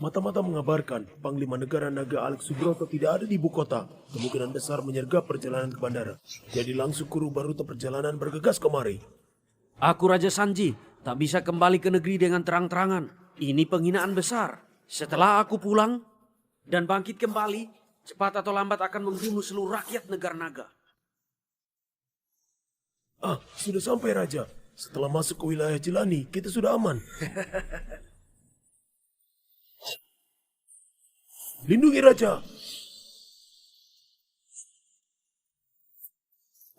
Mata-mata mengabarkan Panglima Negara Naga Alex Subroto tidak ada di ibu kota. Kemungkinan besar menyergap perjalanan ke bandara. Jadi langsung kru baruta perjalanan bergegas kemari. Aku Raja Sanji, tak bisa kembali ke negeri dengan terang-terangan. Ini penghinaan besar. Setelah aku pulang dan bangkit kembali, cepat atau lambat akan membunuh seluruh rakyat negara naga. Sudah sampai Raja. Setelah masuk ke wilayah Jelani, kita sudah aman. Lindungi Raja.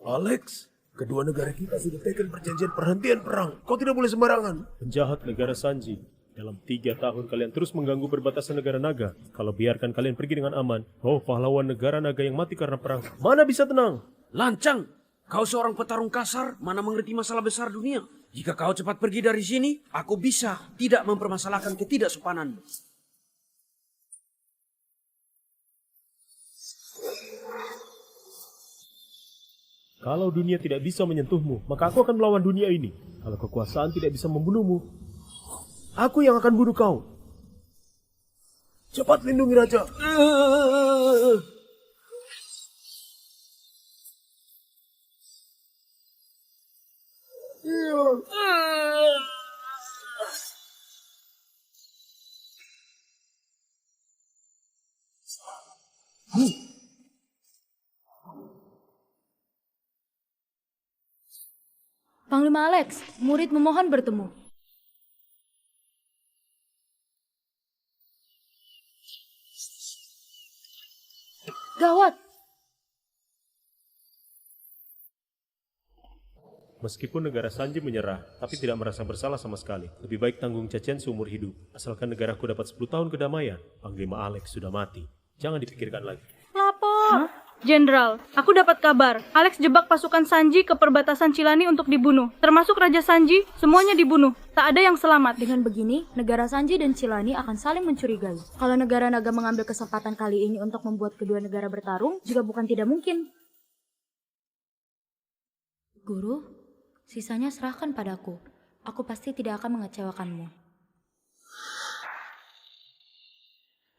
Alex, kedua negara kita sudah tekan perjanjian perhentian perang. Kau tidak boleh sembarangan. Penjahat negara Sanji. Dalam 3 tahun kalian terus mengganggu perbatasan negara naga. Kalau biarkan kalian pergi dengan aman, pahlawan negara naga yang mati karena perang, mana bisa tenang? Lancang, kau seorang petarung kasar, mana mengerti masalah besar dunia. Jika kau cepat pergi dari sini, aku bisa tidak mempermasalahkan ketidaksopananmu. Kalau dunia tidak bisa menyentuhmu, maka aku akan melawan dunia ini. Kalau kekuasaan tidak bisa membunuhmu, aku yang akan bunuh kau. Cepat lindungi Raja. Panglima Alex, murid memohon bertemu. Gawat! Meskipun negara Sanji menyerah, tapi tidak merasa bersalah sama sekali. Lebih baik tanggung cacian seumur hidup. Asalkan negaraku dapat 10 tahun kedamaian, Panglima Alex sudah mati. Jangan dipikirkan lagi. Lapor! Jenderal, aku dapat kabar. Alex jebak pasukan Sanji ke perbatasan Cilani untuk dibunuh. Termasuk Raja Sanji, semuanya dibunuh. Tak ada yang selamat. Dengan begini, negara Sanji dan Cilani akan saling mencurigai. Kalau negara naga mengambil kesempatan kali ini untuk membuat kedua negara bertarung, juga bukan tidak mungkin. Guru, sisanya serahkan padaku. Aku pasti tidak akan mengecewakanmu.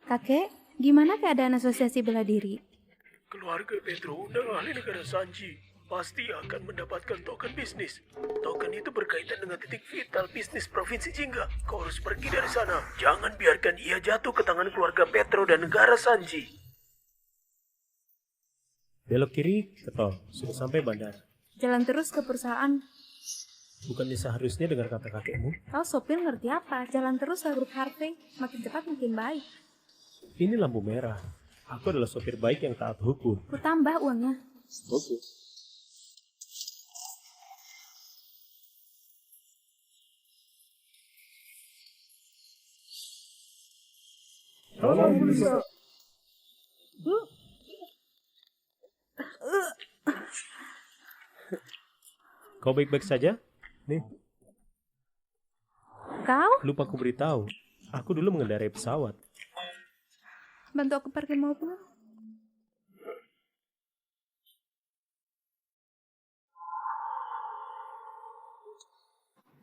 Kakek, gimana keadaan asosiasi bela diri? Keluarga Petro undang ahli negara Sanji. Pasti akan mendapatkan token bisnis. Token itu berkaitan dengan titik vital bisnis Provinsi Jingga. Kau harus pergi dari sana. Jangan biarkan ia jatuh ke tangan keluarga Petro dan negara Sanji. Belok kiri, ketol. Sudah sampai bandara. Jalan terus ke perusahaan. Bukannya seharusnya dengar kata kakekmu? Kau sopir ngerti apa? Jalan terus ke grup Harvey. Makin cepat makin baik. Ini lampu merah. Aku adalah sopir baik yang taat hukum. Ku tambah uangnya. Oke. Kau baik-baik saja? Nih, Kau? lupa aku beritahu. Aku dulu mengendarai pesawat. Bantu aku parkir mobil.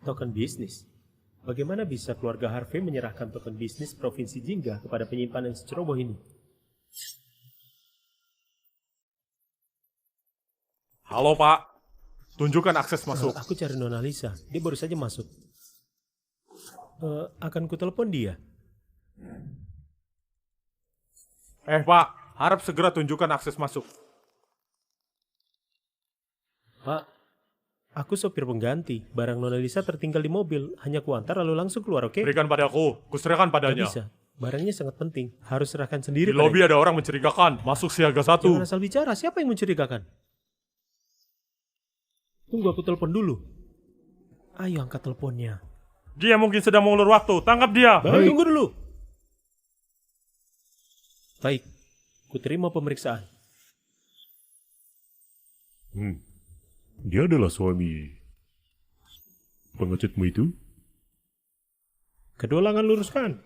Token bisnis. Bagaimana bisa keluarga Harvey menyerahkan token bisnis Provinsi Jingga kepada penyimpan yang seceroboh ini? Halo Pak, tunjukkan akses masuk. Aku cari Nona Lisa. Dia baru saja masuk. Akan ku telepon dia. Pak, harap segera tunjukkan akses masuk. Pak, aku sopir pengganti. Barang Nona Lisa tertinggal di mobil. Hanya kuantar lalu langsung keluar, oke? Berikan padaku, kuserahkan Tidak padanya. bisa. Barangnya sangat penting. Harus serahkan sendiri. Di lobi ada orang mencurigakan. Masuk siaga 1. Jangan asal bicara. Siapa yang mencurigakan? Tunggu aku telepon dulu. Ayo angkat teleponnya. Dia mungkin sedang mengulur waktu. Tangkap dia. Baik. Tunggu dulu. Baik. Ku terima pemeriksaan. Dia adalah suami pengecutmu itu? Kedua lengan luruskan.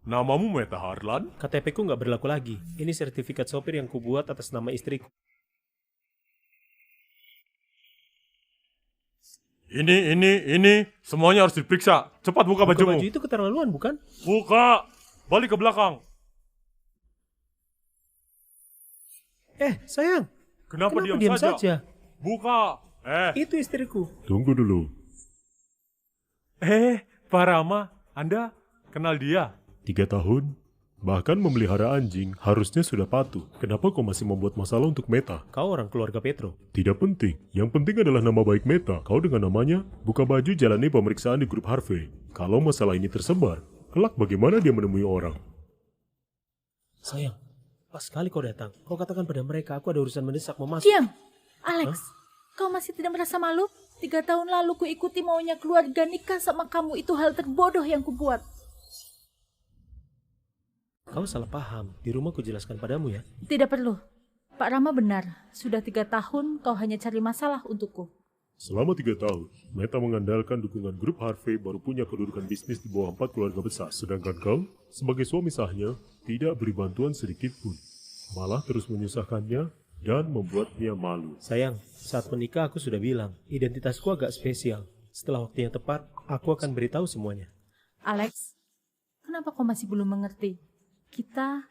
Namamu Meta Harlan? KTP ku nggak berlaku lagi. Ini sertifikat sopir yang kubuat atas nama istriku. Ini, semuanya harus diperiksa. Cepat buka Buka bajumu. baju itu keterlaluan, bukan? Buka. Balik ke belakang. Sayang. Kenapa diam diam saja? saja? Buka. Itu istriku. Tunggu dulu. Pak Rama, Anda kenal dia? 3 tahun? Bahkan memelihara anjing harusnya sudah patuh. Kenapa kau masih membuat masalah untuk Meta? Kau orang keluarga Petro. Tidak penting. Yang penting adalah nama baik Meta. Kau dengan namanya, buka baju jalani pemeriksaan di grup Harvey. Kalau masalah ini tersebar, kelak bagaimana dia menemui orang? Sayang, pas sekali kau datang. Kau katakan pada mereka aku ada urusan mendesak memasak. Diam! Alex, kau masih tidak merasa malu? 3 tahun lalu ku ikuti maunya keluarga nikah sama kamu. Itu hal terbodoh yang kubuat. Kau salah paham. Di rumah ku jelaskan padamu ya. Tidak perlu. Pak Rama benar. Sudah 3 tahun kau hanya cari masalah untukku. Selama 3 tahun, Meta mengandalkan dukungan grup Harvey baru punya kedudukan bisnis di bawah 4 keluarga besar. Sedangkan kau, sebagai suami sahnya, tidak beri bantuan sedikit pun. Malah terus menyusahkannya dan membuatnya malu. Sayang, saat menikah aku sudah bilang, identitasku agak spesial. Setelah waktunya tepat, aku akan beritahu semuanya. Alex, kenapa kau masih belum mengerti? Kita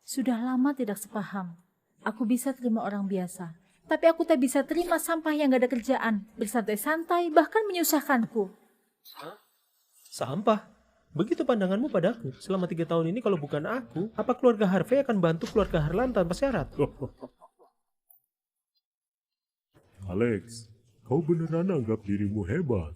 sudah lama tidak sepaham. Aku bisa terima orang biasa. Tapi aku tak bisa terima sampah yang gak ada kerjaan. Bersantai-santai, bahkan menyusahkanku. Sampah? Begitu pandanganmu padaku. Selama 3 tahun ini kalau bukan aku, apa keluarga Harvey akan bantu keluarga Harlan tanpa syarat? Alex, kau beneran anggap dirimu hebat?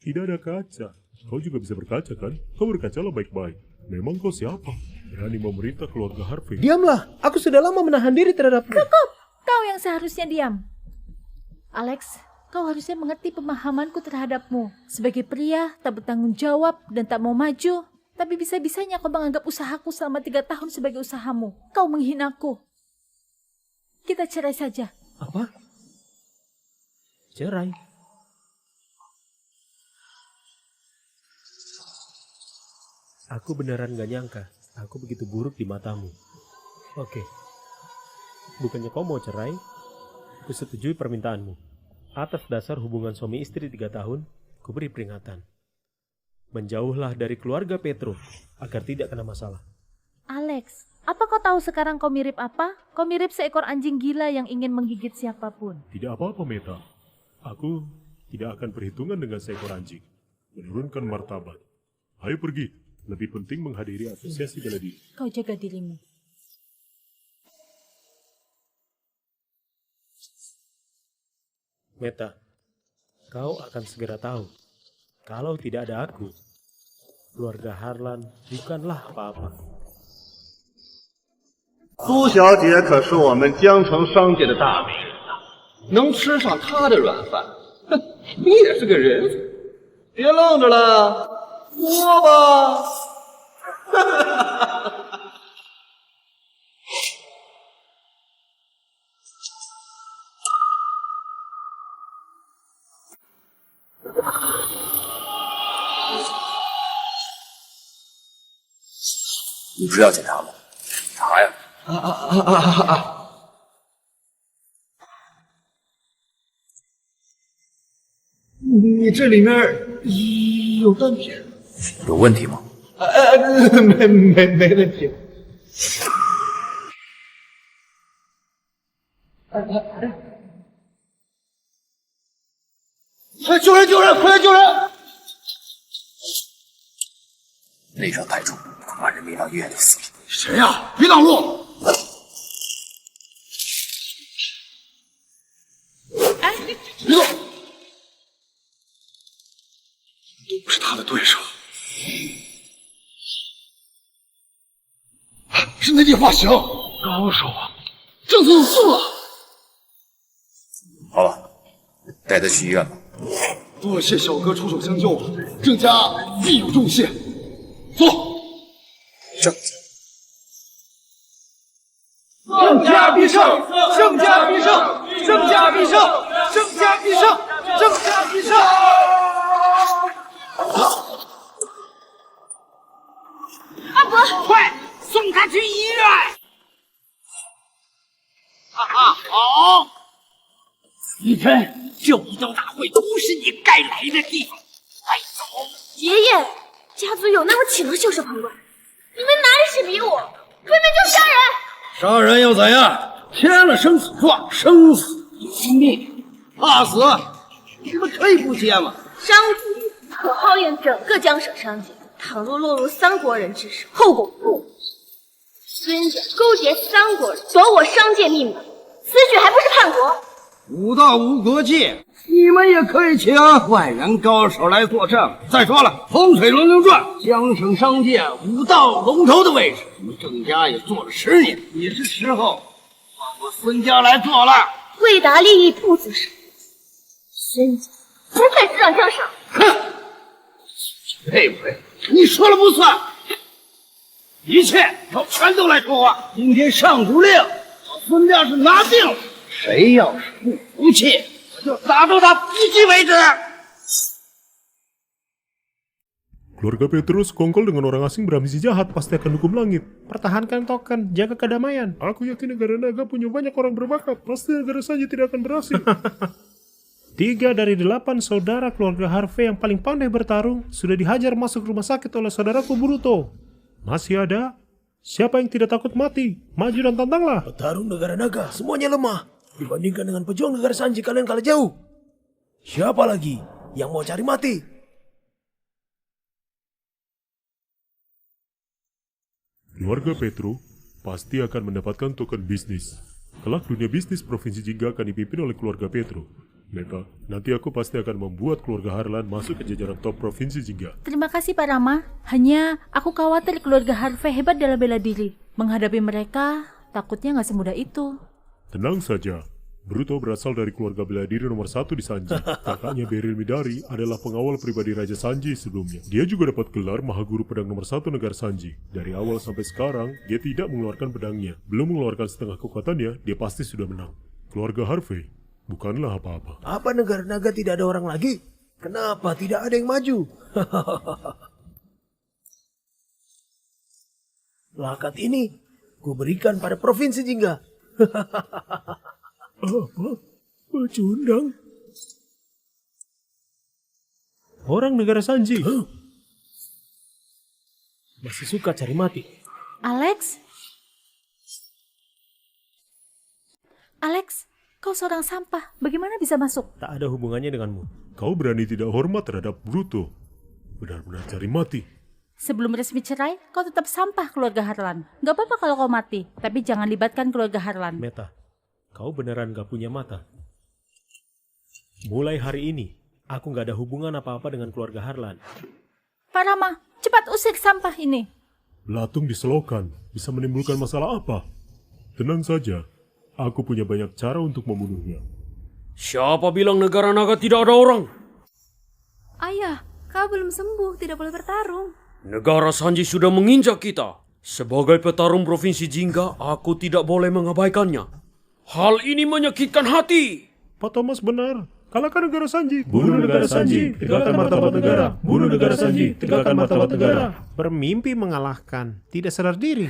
Tidak ada kaca. Kau juga bisa berkaca kan? Kau berkacalah baik-baik. Memang kau siapa? Berani memerintah keluarga Harvey. Diamlah, aku sudah lama menahan diri terhadapmu. Cukup! Kau yang seharusnya diam. Alex, kau harusnya mengerti pemahamanku terhadapmu. Sebagai pria, tak bertanggung jawab dan tak mau maju. Tapi bisa-bisanya kau menganggap usahaku selama 3 tahun sebagai usahamu. Kau menghinaku. Kita cerai saja. Apa? Cerai? Aku beneran gak nyangka. Aku begitu buruk di matamu. Oke. Bukannya kau mau cerai? Kusetujui permintaanmu. Atas dasar hubungan suami istri 3 tahun, kuberi peringatan. Menjauhlah dari keluarga Petro, agar tidak kena masalah. Alex, apa kau tahu sekarang kau mirip apa? Kau mirip seekor anjing gila yang ingin menggigit siapapun. Tidak apa-apa, Meta. Aku tidak akan perhitungan dengan seekor anjing. Menurunkan martabat. Ayo pergi. Lebih penting menghadiri asosiasi bela diri. Kau jaga dirimu. Meta, kau akan segera tahu. Kalau tidak ada aku, keluarga Harlan bukanlah apa-apa. 苏小姐可是我们江城商界的大美人呐，能吃上她的软饭，哼，你也是个人才。别愣着了，说吧。你不是要检查吗？查呀！你这里面有单品？有问题吗？没问题。快救人！救人！快来救人！内伤太重，恐怕人命到医院里死了。谁呀？别挡路！哎，别动！都不是他的对手。是内地发型，高手啊，政策有素啊！好了，带他去医院吧。多谢小哥出手相救，郑家必有重谢。走。上。郑家必胜！郑家必胜！郑家必胜！郑家必胜！郑家必胜！阿伯，快送他去医院！哈哈，好！雨辰，这武道大会不是你该来的地方。快走！爷爷，家族有那么请的就是旁观，你们哪里是比武，分明就是杀人！杀人又怎样？签了生死状，生死由命，怕死？你们可以不签吗？商族可号令整个江省商界，倘若落入三国人之手，后果不可知。孙家勾结三国人，夺我商界命脉，此举还不是叛国？武道无国界，你们也可以请外援高手来作证。再说了，风水轮流转，江省商界武道龙头的位置，我们郑家也做了10年，也是时候换我孙家来做了。为达利益不择手段，孙家不配执掌江省。哼，配不配？你说了不算，一切要全都来说话。今天上主令，我孙家是拿定了。谁要是不服气，我就打到他不气为止。 Keluarga Petrus sekongkol dengan orang asing berambisi jahat pasti akan hukum langit. Pertahankan token, jaga kedamaian. Aku yakin negara naga punya banyak orang berbakat. Pasti negara saja tidak akan berhasil. 3 dari 8 saudara keluarga Harvey yang paling pandai bertarung sudah dihajar masuk rumah sakit oleh saudaraku Bruto. Masih ada? Siapa yang tidak takut mati? Maju dan tantanglah. Petarung negara naga semuanya lemah. Dibandingkan dengan pejuang negara Sanji, kalian kalah jauh. Siapa lagi yang mau cari mati? Keluarga Petro pasti akan mendapatkan token bisnis. Kelak dunia bisnis Provinsi Jingga akan dipimpin oleh keluarga Petro. Meta, nanti aku pasti akan membuat keluarga Harlan masuk ke jajaran top Provinsi Jingga. Terima kasih Pak Rama. Hanya aku khawatir keluarga Harvey hebat dalam bela diri. Menghadapi mereka, takutnya nggak semudah itu. Tenang saja, Bruto berasal dari keluarga bela diri nomor 1 di Sanji. Kakaknya Beryl Midari adalah pengawal pribadi Raja Sanji sebelumnya. Dia juga dapat gelar Mahaguru Pedang nomor 1 negara Sanji. Dari awal sampai sekarang, dia tidak mengeluarkan pedangnya. Belum mengeluarkan setengah kekuatannya, dia pasti sudah menang. Keluarga Harvey bukanlah apa-apa. Apa negara naga tidak ada orang lagi? Kenapa tidak ada yang maju? Lakat ini ku berikan pada Provinsi Jingga. Apa? Pecundang? Orang negara Sanji. Masih suka cari mati. Alex? Alex, kau seorang sampah. Bagaimana bisa masuk? Tak ada hubungannya denganmu. Kau berani tidak hormat terhadap Bruto. Benar-benar cari mati. Sebelum resmi cerai, kau tetap sampah keluarga Harlan. Gak apa-apa kalau kau mati, tapi jangan libatkan keluarga Harlan. Meta, kau beneran gak punya mata? Mulai hari ini, aku gak ada hubungan apa-apa dengan keluarga Harlan. Pak Rama, cepat usir sampah ini. Belatung diselokan, bisa menimbulkan masalah apa? Tenang saja, aku punya banyak cara untuk membunuhnya. Siapa bilang negara naga tidak ada orang? Ayah, kau belum sembuh, tidak boleh bertarung. Negara Sanji sudah menginjak kita. Sebagai petarung Provinsi Jingga, aku tidak boleh mengabaikannya. Hal ini menyakitkan hati. Pak Thomas benar. Kalahkan negara Sanji. Bunuh negara Sanji, tegakkan martabat negara. Bunuh negara Sanji, tegakkan martabat negara. Bermimpi mengalahkan, tidak sadar diri.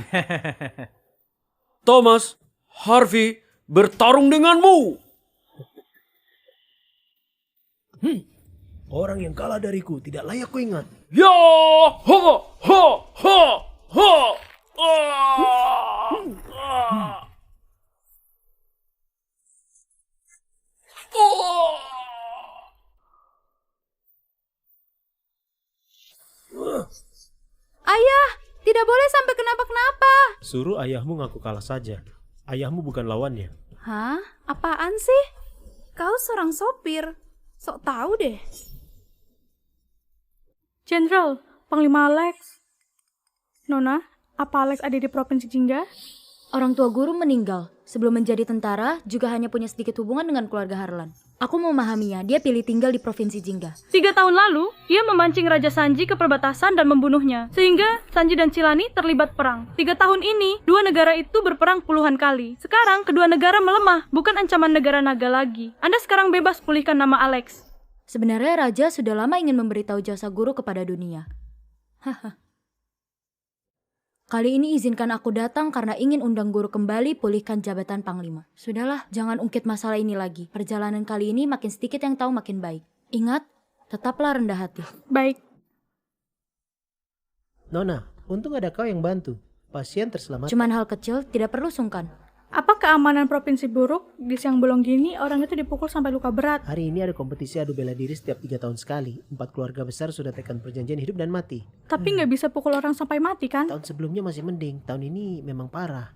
Thomas, Harvey bertarung denganmu. Orang yang kalah dariku tidak layak ku ingat. Ya, ha, ha, ha, ha. Ayah, tidak boleh sampai kenapa-kenapa. Suruh ayahmu ngaku kalah saja. Ayahmu bukan lawannya. Hah? Apaan sih? Kau seorang sopir. Sok tahu deh. Jenderal, Panglima Alex. Nona, apa Alex ada di Provinsi Jingga? Orang tua guru meninggal. Sebelum menjadi tentara, juga hanya punya sedikit hubungan dengan keluarga Harlan. Aku memahaminya, dia pilih tinggal di Provinsi Jingga. 3 tahun lalu, ia memancing Raja Sanji ke perbatasan dan membunuhnya. Sehingga Sanji dan Cilani terlibat perang. 3 tahun ini, 2 negara itu berperang puluhan kali. Sekarang, kedua negara melemah, bukan ancaman negara naga lagi. Anda sekarang bebas pulihkan nama Alex. Sebenarnya Raja sudah lama ingin memberitahu jasa guru kepada dunia. Kali ini izinkan aku datang karena ingin undang guru kembali pulihkan jabatan Panglima. Sudahlah, jangan ungkit masalah ini lagi. Perjalanan kali ini makin sedikit yang tahu makin baik. Ingat, tetaplah rendah hati. Baik. Nona, untung ada kau yang bantu. Pasien terselamatkan. Cuman hal kecil, tidak perlu sungkan. Apa keamanan provinsi buruk? Di siang bolong gini, orang itu dipukul sampai luka berat. Hari ini ada kompetisi adu bela diri setiap 3 tahun sekali. 4 keluarga besar sudah tekan perjanjian hidup dan mati. Tapi nggak bisa pukul orang sampai mati kan? Tahun sebelumnya masih mending, tahun ini memang parah.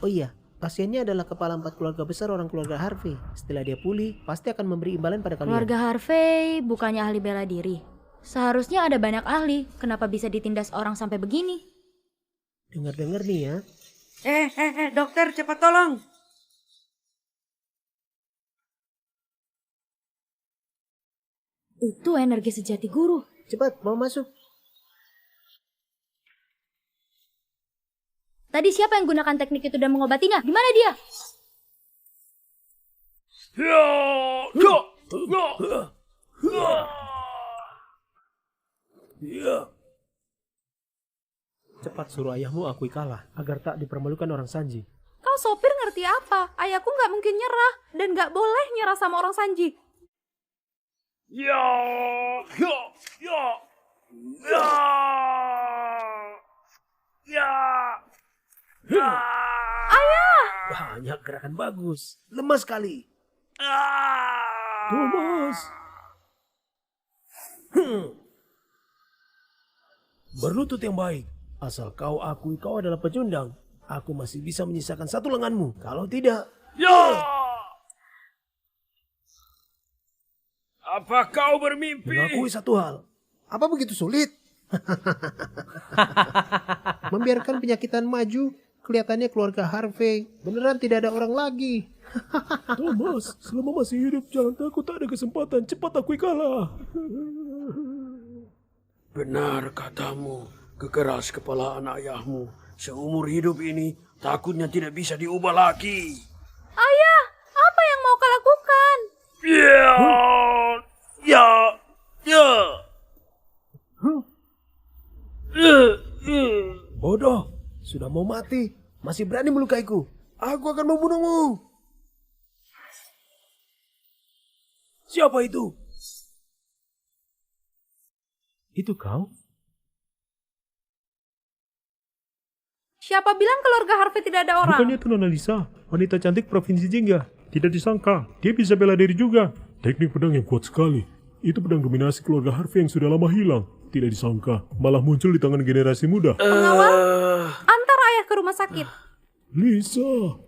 Oh iya, pasiennya adalah kepala 4 keluarga besar orang keluarga Harvey. Setelah dia pulih, pasti akan memberi imbalan pada kalian. Keluarga Harvey bukannya ahli bela diri. Seharusnya ada banyak ahli. Kenapa bisa ditindas orang sampai begini? Dengar-dengar nih ya. Dokter, cepat tolong. Itu energi sejati guru. Cepat, mau masuk. Tadi siapa yang gunakan teknik itu dan mengobatinya? Di mana dia? Cepat suruh ayahmu akui kalah agar tak dipermalukan orang Sanji. Kau sopir ngerti apa? Ayahku nggak mungkin nyerah dan nggak boleh nyerah sama orang Sanji. Ayah! Banyak gerakan bagus. Lemah sekali. Thomas. Berlutut yang baik. Asal kau akui kau adalah pecundang, aku masih bisa menyisakan satu lenganmu. Kalau tidak... Apa kau bermimpi? Mengakui satu hal. Apa begitu sulit? Membiarkan penyakitan maju, kelihatannya keluarga Harvey beneran tidak ada orang lagi. Thomas, selama masih hidup jangan takut tak ada kesempatan. Cepat akui kalah. Benar katamu, kekeras kepalaan ayahmu. Seumur hidup ini takutnya tidak bisa diubah lagi. Ayah, apa yang mau kau lakukan? Bodoh, sudah mau mati, masih berani melukaiku. Aku akan membunuhmu. Siapa itu? Itu kau? Siapa bilang keluarga Harvey tidak ada orang? Bukannya itu Nona Lisa, wanita cantik provinsi Jingga. Tidak disangka, dia bisa bela diri juga. Teknik pedang yang kuat sekali. Itu pedang dominasi keluarga Harvey yang sudah lama hilang. Tidak disangka, malah muncul di tangan generasi muda. Pengawal, antar ayah ke rumah sakit. Lisa,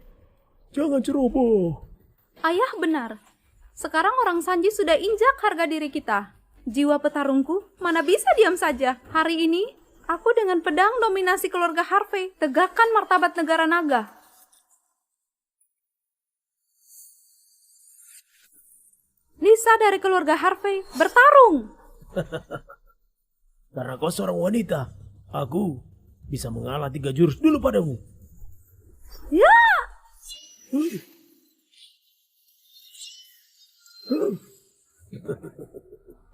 jangan ceroboh. Ayah benar. Sekarang orang Sanji sudah injak harga diri kita. Jiwa petarungku mana bisa diam saja. Hari ini, aku dengan pedang dominasi keluarga Harvey tegakkan martabat negara naga. Lisa dari keluarga Harvey bertarung. Karena kau seorang wanita, aku bisa mengalah 3 jurus dulu padamu. Ya!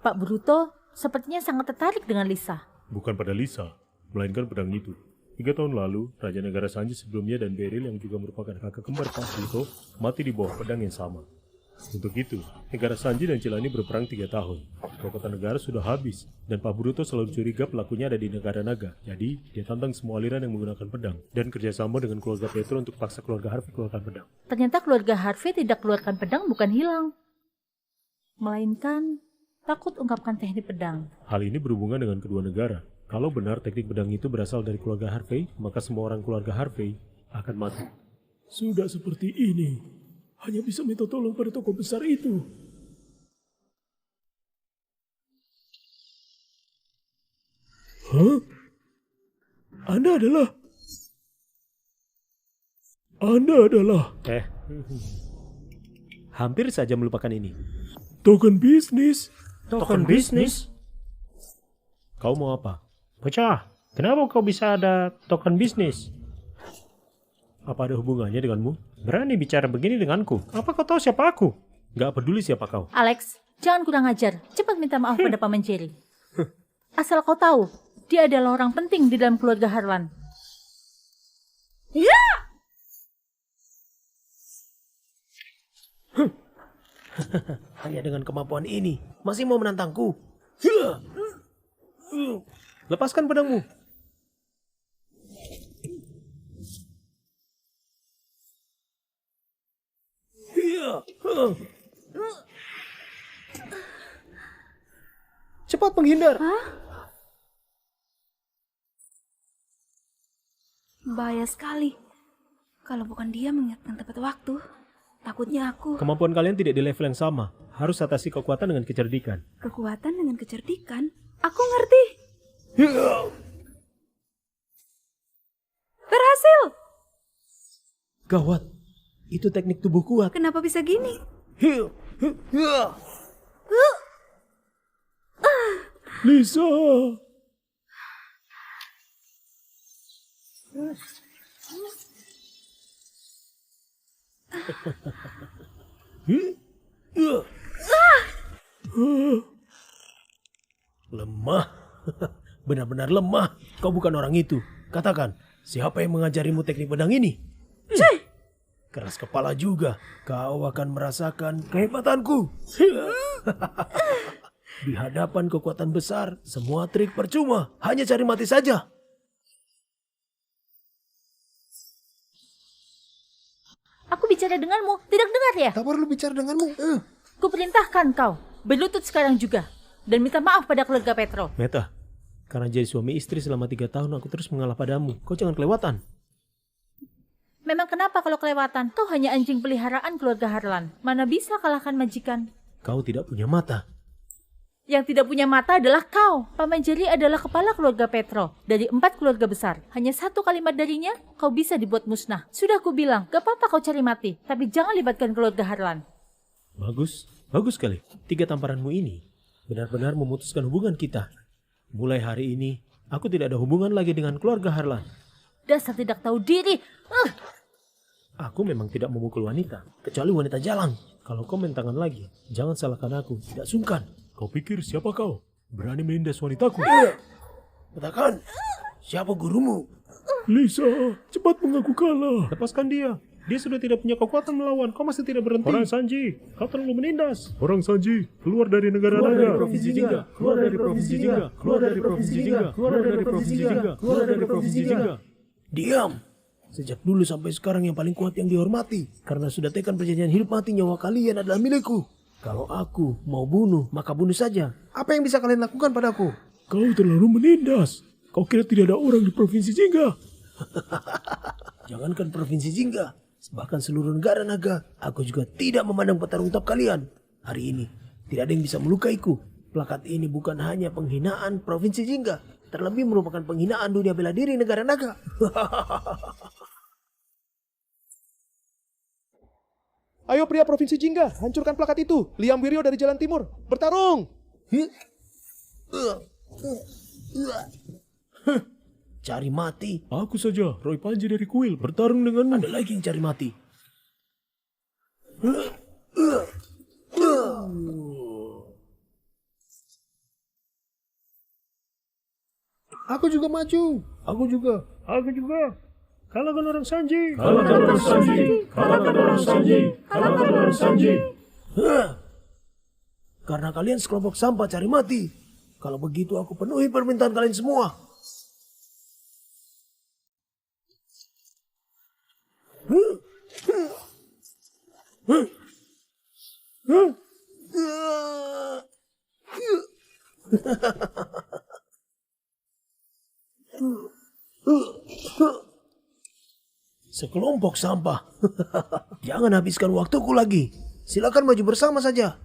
Pak Bruto sepertinya sangat tertarik dengan Lisa. Bukan pada Lisa, melainkan pedang itu. 3 tahun lalu, Raja Negara Sanji sebelumnya dan Beryl yang juga merupakan kakak kembar Pak Bruto mati di bawah pedang yang sama. Untuk itu, negara Sanji dan Cilani berperang 3 tahun. Kekuatan negara sudah habis, dan Pak Bruto selalu curiga pelakunya ada di negara naga. Jadi, dia tantang semua aliran yang menggunakan pedang, dan kerjasama dengan keluarga Petro untuk paksa keluarga Harvey keluarkan pedang. Ternyata keluarga Harvey tidak keluarkan pedang bukan hilang, melainkan takut ungkapkan teknik pedang. Hal ini berhubungan dengan kedua negara. Kalau benar teknik pedang itu berasal dari keluarga Harvey, maka semua orang keluarga Harvey akan mati. Sudah seperti ini. Hanya bisa minta tolong pada tokoh besar itu. Hah? Anda adalah... Hampir saja melupakan ini. Token bisnis. Token bisnis? Kau mau apa? Bocah, kenapa kau bisa ada token bisnis? Apa ada hubungannya denganmu? Berani bicara begini denganku. Apa kau tahu siapa aku? Gak peduli siapa kau. Alex, jangan kurang ajar. Cepat minta maaf pada Paman Jerry. Asal kau tahu, dia adalah orang penting di dalam keluarga Harlan. Hanya dengan kemampuan ini, masih mau menantangku? Lepaskan pedangmu. Cepat menghindar. Bahaya sekali. Kalau bukan dia mengingatkan tepat waktu, takutnya aku. Kemampuan kalian tidak di level yang sama. Harus atasi kekuatan dengan kecerdikan. Kekuatan dengan kecerdikan? Aku ngerti. Berhasil. Gawat. Itu teknik tubuh kuat. Kenapa bisa gini? Lisa. Lemah. Benar-benar lemah. Kau bukan orang itu. Katakan, siapa yang mengajarimu teknik pedang ini? Keras kepala juga. Kau akan merasakan kehebatanku. Di hadapan kekuatan besar, semua trik percuma. Hanya cari mati saja. Aku bicara denganmu, tidak dengar ya? Tak perlu bicara denganmu. Kuperintahkan kau, berlutut sekarang juga. Dan minta maaf pada keluarga Petro. Meta, karena jadi suami istri selama 3 tahun aku terus mengalah padamu. Kau jangan kelewatan. Memang kenapa kalau kelewatan? Kau hanya anjing peliharaan keluarga Harlan. Mana bisa kalahkan majikan? Kau tidak punya mata. Yang tidak punya mata adalah kau. Paman Jerry adalah kepala keluarga Petro. Dari 4 keluarga besar. Hanya 1 kalimat darinya, kau bisa dibuat musnah. Sudah aku bilang, gak apa-apa kau cari mati. Tapi jangan libatkan keluarga Harlan. Bagus, bagus sekali. 3 tamparanmu ini benar-benar memutuskan hubungan kita. Mulai hari ini, aku tidak ada hubungan lagi dengan keluarga Harlan. Dasar tidak tahu diri. Aku memang tidak memukul wanita, kecuali wanita jalan. Kalau kau main tangan lagi, jangan salahkan aku. Tidak sungkan. Kau pikir siapa kau? Berani menindas wanitaku? Katakan, siapa gurumu? Lisa, cepat mengaku kalah. Lepaskan dia. Dia sudah tidak punya kekuatan melawan. Kau masih tidak berhenti. Orang Sanji, kau terlalu menindas. Orang Sanji, keluar dari negara naga. Provinsi Jingga. Keluar dari Provinsi Jingga. Keluar dari Provinsi Jingga. Keluar dari Provinsi Jingga. Keluar dari Provinsi Jingga. Diam. Sejak dulu sampai sekarang yang paling kuat yang dihormati. Karena sudah tekan perjanjian hidup mati, nyawa kalian adalah milikku. Kalau aku mau bunuh, maka bunuh saja. Apa yang bisa kalian lakukan padaku? Kau terlalu menindas. Kau kira tidak ada orang di Provinsi Jingga? Jangankan Provinsi Jingga, bahkan seluruh negara naga, aku juga tidak memandang petarung top kalian. Hari ini, tidak ada yang bisa melukaiku. Plakat ini bukan hanya penghinaan Provinsi Jingga, terlebih merupakan penghinaan dunia bela diri negara naga. Ayo pria Provinsi Jingga, hancurkan plakat itu. Liam Wiryo dari Jalan Timur, bertarung! Cari mati? Aku saja, Roy Panji dari Kuil, bertarung denganmu. Ada lagi yang cari mati. Aku juga maju. Aku juga. Kalahkan orang Sanji. Kalahkan orang Sanji. Kalahkan orang Sanji. Kalahkan orang Sanji. Karena kalian sekelompok sampah cari mati. Kalau begitu aku penuhi permintaan kalian semua. Sekelompok sampah. Jangan habiskan waktuku lagi. Silakan maju bersama saja.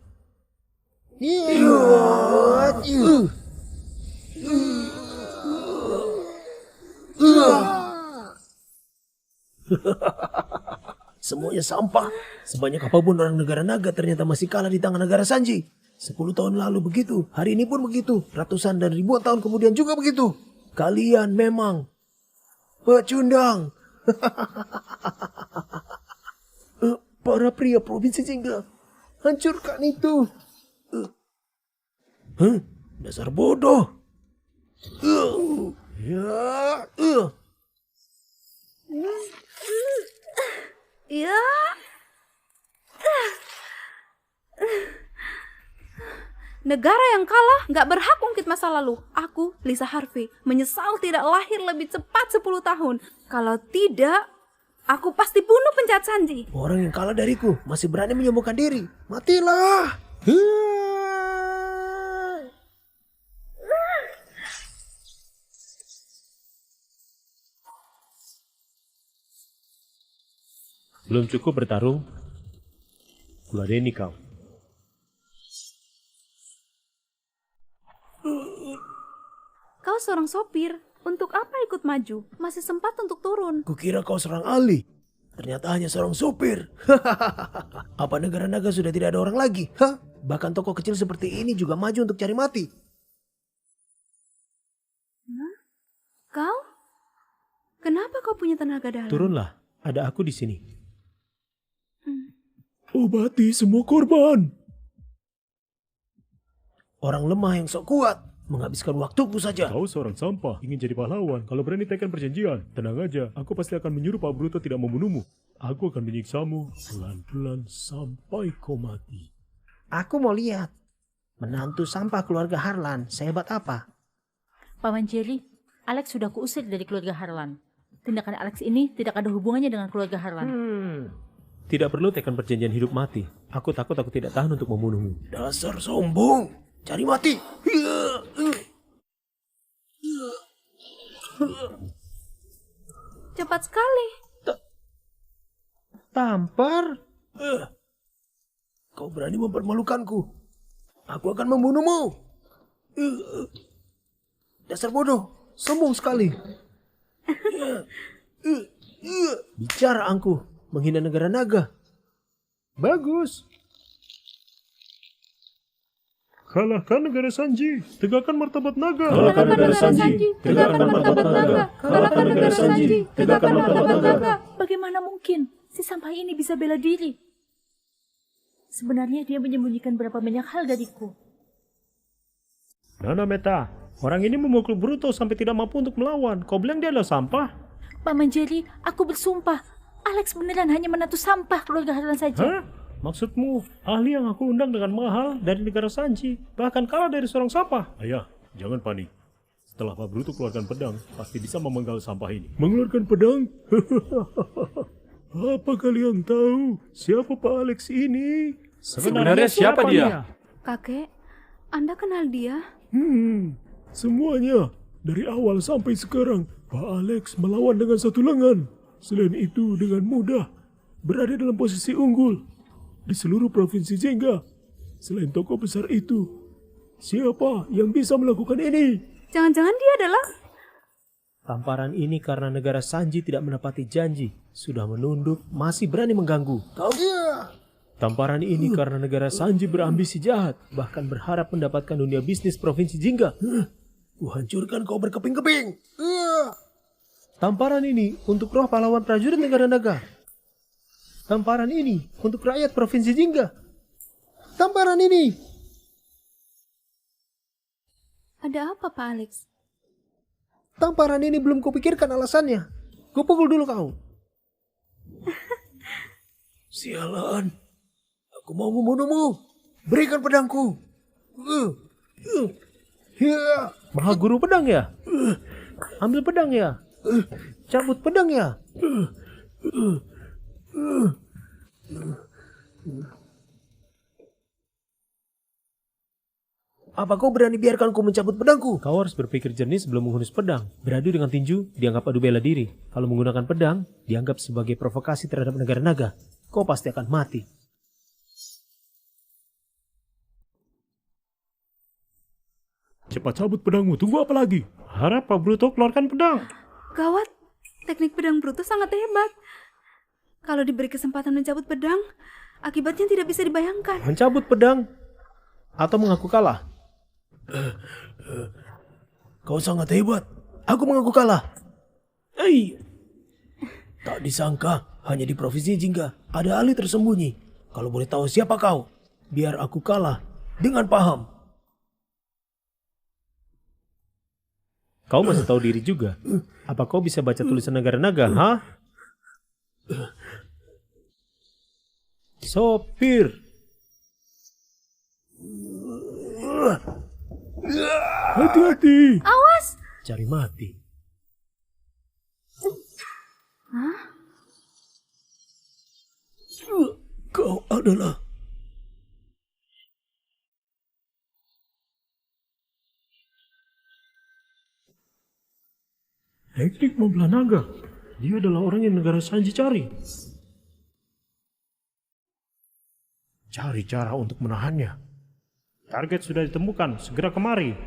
Semuanya sampah. Sebanyak apapun orang negara naga ternyata masih kalah di tangan negara Sanji. 10 tahun lalu begitu, hari ini pun begitu. Ratusan dan ribuan tahun kemudian juga begitu. Kalian memang pecundang. Para pria Provinsi Jingga, hancurkan itu. Dasar bodoh. Ya. Negara yang kalah nggak berhak ungkit masa lalu. Aku, Lisa Harvey, menyesal tidak lahir lebih cepat 10 tahun. Kalau tidak, aku pasti bunuh penjahat Sanji. Orang yang kalah dariku masih berani menyembuhkan diri. Matilah! Belum cukup bertarung, kuladeni kau. Kau seorang sopir. Untuk apa ikut maju? Masih sempat untuk turun. Kukira kau seorang ahli. Ternyata hanya seorang supir. Apa negara naga sudah tidak ada orang lagi? Hah? Bahkan toko kecil seperti ini juga maju untuk cari mati. Kau? Kenapa kau punya tenaga dalam? Turunlah, ada aku di sini. Obati semua korban. Orang lemah yang sok kuat. Menghabiskan waktuku saja. Kau seorang sampah, ingin jadi pahlawan. Kalau berani tekan perjanjian, tenang aja. Aku pasti akan menyuruh Pak Bruto tidak membunuhmu. Aku akan menyiksamu pelan-pelan sampai kau mati. Aku mau lihat. Menantu sampah keluarga Harlan, sehebat apa? Paman Jerry, Alex sudah kuusir dari keluarga Harlan. Tindakan Alex ini tidak ada hubungannya dengan keluarga Harlan. Tidak perlu tekan perjanjian hidup mati. Aku takut aku tidak tahan untuk membunuhmu. Dasar sombong. Cari mati. Cepat sekali. Tampar. Kau berani mempermalukanku. Aku akan membunuhmu. Dasar bodoh. Sombong sekali. Bicara angku. Menghina negara naga. Bagus. Kalahkan negara Sanji, tegakkan martabat naga. Kalahkan negara Sanji, tegakkan martabat naga. Kalahkan negara Sanji, tegakkan martabat naga. Bagaimana mungkin si sampah ini bisa bela diri? Sebenarnya dia menyembunyikan berapa banyak hal dariku. Nona Meta, orang ini memukul Bruto sampai tidak mampu untuk melawan. Kau bilang dia adalah sampah? Paman Jerry, aku bersumpah, Alex beneran hanya menantu sampah keluarga Harlan saja. Hah? Maksudmu, ahli yang aku undang dengan mahal dari negara Sanji, bahkan kalah dari seorang sampah? Ayah, jangan panik. Setelah Pak Bruto keluarkan pedang, pasti bisa memenggal sampah ini. Mengeluarkan pedang? Apa kalian tahu siapa Pak Alex ini? Sebenarnya siapa dia? Kakek, Anda kenal dia? Semuanya. Dari awal sampai sekarang, Pak Alex melawan dengan satu lengan. Selain itu, dengan mudah berada dalam posisi unggul di seluruh provinsi Jingga. Selain tokoh besar itu, siapa yang bisa melakukan ini? Jangan-jangan dia adalah... Tamparan ini karena negara Sanji tidak menepati janji, sudah menunduk, masih berani mengganggu. Tamparan ini karena negara Sanji berambisi jahat, bahkan berharap mendapatkan dunia bisnis provinsi Jingga. Kuhancurkan kau berkeping-keping. Tamparan ini untuk roh pahlawan prajurit negara naga. Tamparan ini untuk rakyat provinsi Jingga. Tamparan ini. Ada apa, Pak Alex? Tamparan ini belum kupikirkan alasannya. Kupukul dulu kau. Sialan. Aku mau membunuhmu. Berikan pedangku. Maha guru pedang ya? Ambil pedang ya? Cabut pedang ya? Apa kau berani biarkanku mencabut pedangku? Kau harus berpikir jernih sebelum menghunus pedang. Beradu dengan tinju dianggap adu bela diri. Kalau menggunakan pedang, dianggap sebagai provokasi terhadap negara naga. Kau pasti akan mati. Cepat cabut pedangmu, tunggu apa lagi? Harap Pak Bruto keluarkan pedang. Gawat, teknik pedang Bruto sangat hebat. Kalau diberi kesempatan mencabut pedang, akibatnya tidak bisa dibayangkan. Mencabut pedang atau mengaku kalah? Kau sangat hebat. Aku mengaku kalah. Tak disangka, hanya di provinsi Jingga ada ahli tersembunyi. Kalau boleh tahu siapa kau, biar aku kalah dengan paham. Kau masih tahu diri juga. Apa kau bisa baca tulisan negara naga, ha? Sopir. Hati-hati. Awas! Cari mati. Hah? Kau adalah... Hektik membelah naga. Dia adalah orang yang negara Sanji cari. Cari cara untuk menahannya. Target sudah ditemukan, segera kemari.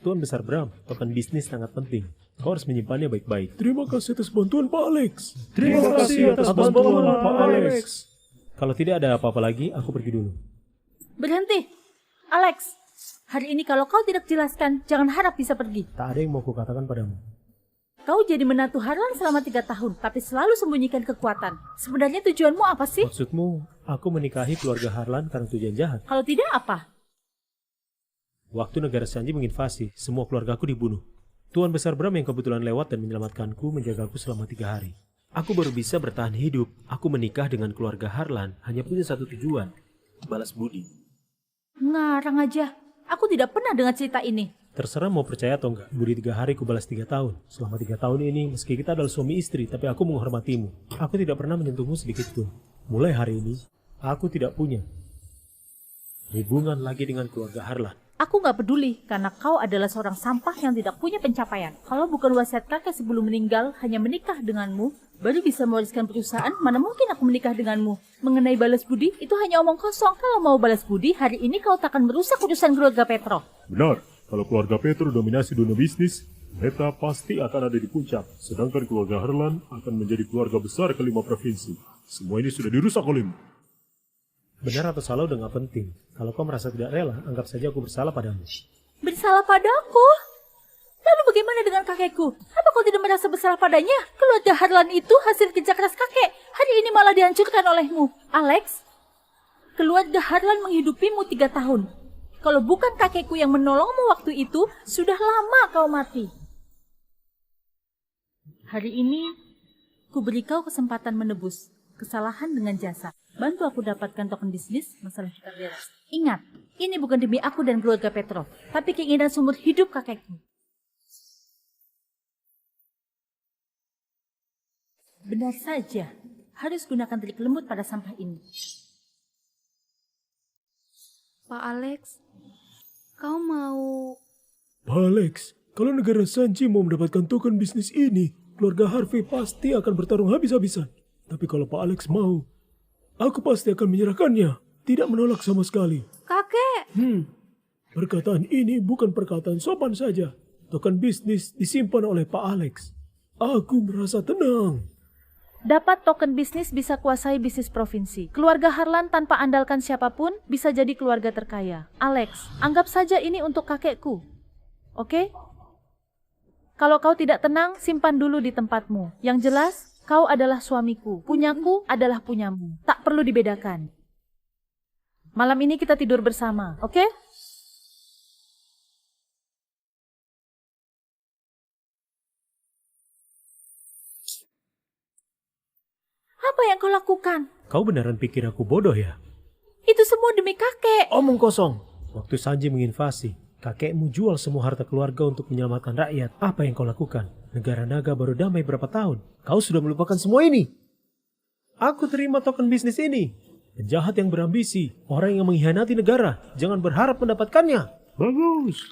Tuan Besar Bram, token bisnis sangat penting. Kau harus menyimpannya baik-baik. Terima kasih atas bantuan Pak Alex. Terima kasih atas bantuan Pak Alex. Kalau tidak ada apa-apa lagi, aku pergi dulu. Berhenti. Alex, hari ini kalau kau tidak jelaskan, jangan harap bisa pergi. Tak ada yang mau kukatakan padamu. Kau jadi menantu Harlan selama 3 tahun, tapi selalu sembunyikan kekuatan. Sebenarnya tujuanmu apa sih? Maksudmu, aku menikahi keluarga Harlan karena tujuan jahat. Kalau tidak apa? Waktu negara Sanji menginvasi, semua keluargaku dibunuh. Tuan Besar Bram yang kebetulan lewat dan menyelamatkanku menjagaku selama 3 hari. Aku baru bisa bertahan hidup. Aku menikah dengan keluarga Harlan hanya punya satu tujuan, balas budi. Ngarang aja. Aku tidak pernah dengar cerita ini. Terserah mau percaya atau enggak, budi 3 hari ku balas 3 tahun. Selama 3 tahun ini, meski kita adalah suami istri, tapi aku menghormatimu. Aku tidak pernah menyentuhmu sedikit pun. Mulai hari ini, aku tidak punya hubungan lagi dengan keluarga Harlan. Aku gak peduli, karena kau adalah seorang sampah yang tidak punya pencapaian. Kalau bukan wasiat kakek sebelum meninggal, hanya menikah denganmu, baru bisa mewariskan perusahaan, mana mungkin aku menikah denganmu. Mengenai balas budi, itu hanya omong kosong. Kalau mau balas budi, hari ini kau takkan merusak urusan keluarga Petro. Benar, kalau keluarga Petro dominasi dunia bisnis, Meta pasti akan ada di puncak. Sedangkan keluarga Harlan akan menjadi keluarga besar ke-5 provinsi. Semua ini sudah dirusak olehmu. Benar atau salah udah gak penting. Kalau kau merasa tidak rela, anggap saja aku bersalah padamu. Bersalah padaku? Lalu bagaimana dengan kakekku? Apa kau tidak merasa bersalah padanya? Keluarga Harlan itu hasil kerja keras kakek. Hari ini malah dihancurkan olehmu. Alex, keluarga Harlan menghidupimu 3 tahun. Kalau bukan kakekku yang menolongmu waktu itu, sudah lama kau mati. Hari ini, ku beri kau kesempatan menebus kesalahan dengan jasa. Bantu aku dapatkan token bisnis, masalah kita beres. Ingat, ini bukan demi aku dan keluarga Petro, tapi keinginan seumur hidup kakekku. Benar saja, harus gunakan trik lembut pada sampah ini. Pak Alex, kau mau... Pak Alex, kalau negara Sanji mau mendapatkan token bisnis ini, keluarga Harvey pasti akan bertarung habis-habisan. Tapi kalau Pak Alex mau, aku pasti akan menyerahkannya. Tidak menolak sama sekali. Kakek! Perkataan ini bukan perkataan sopan saja. Token bisnis disimpan oleh Pak Alex. Aku merasa tenang. Dapat token bisnis bisa kuasai bisnis provinsi. Keluarga Harlan tanpa andalkan siapapun bisa jadi keluarga terkaya. Alex, anggap saja ini untuk kakekku. Oke? Kalau kau tidak tenang, simpan dulu di tempatmu. Yang jelas, kau adalah suamiku. Punyaku adalah punyamu. Tak perlu dibedakan. Malam ini kita tidur bersama, oke? Apa yang kau lakukan? Kau beneran pikir aku bodoh ya? Itu semua demi kakek. Omong kosong. Waktu Sanji menginvasi, kakekmu jual semua harta keluarga untuk menyelamatkan rakyat. Apa yang kau lakukan? Negara naga baru damai berapa tahun. Kau sudah melupakan semua ini. Aku terima token bisnis ini. Penjahat yang berambisi, orang yang mengkhianati negara. Jangan berharap mendapatkannya. Bagus.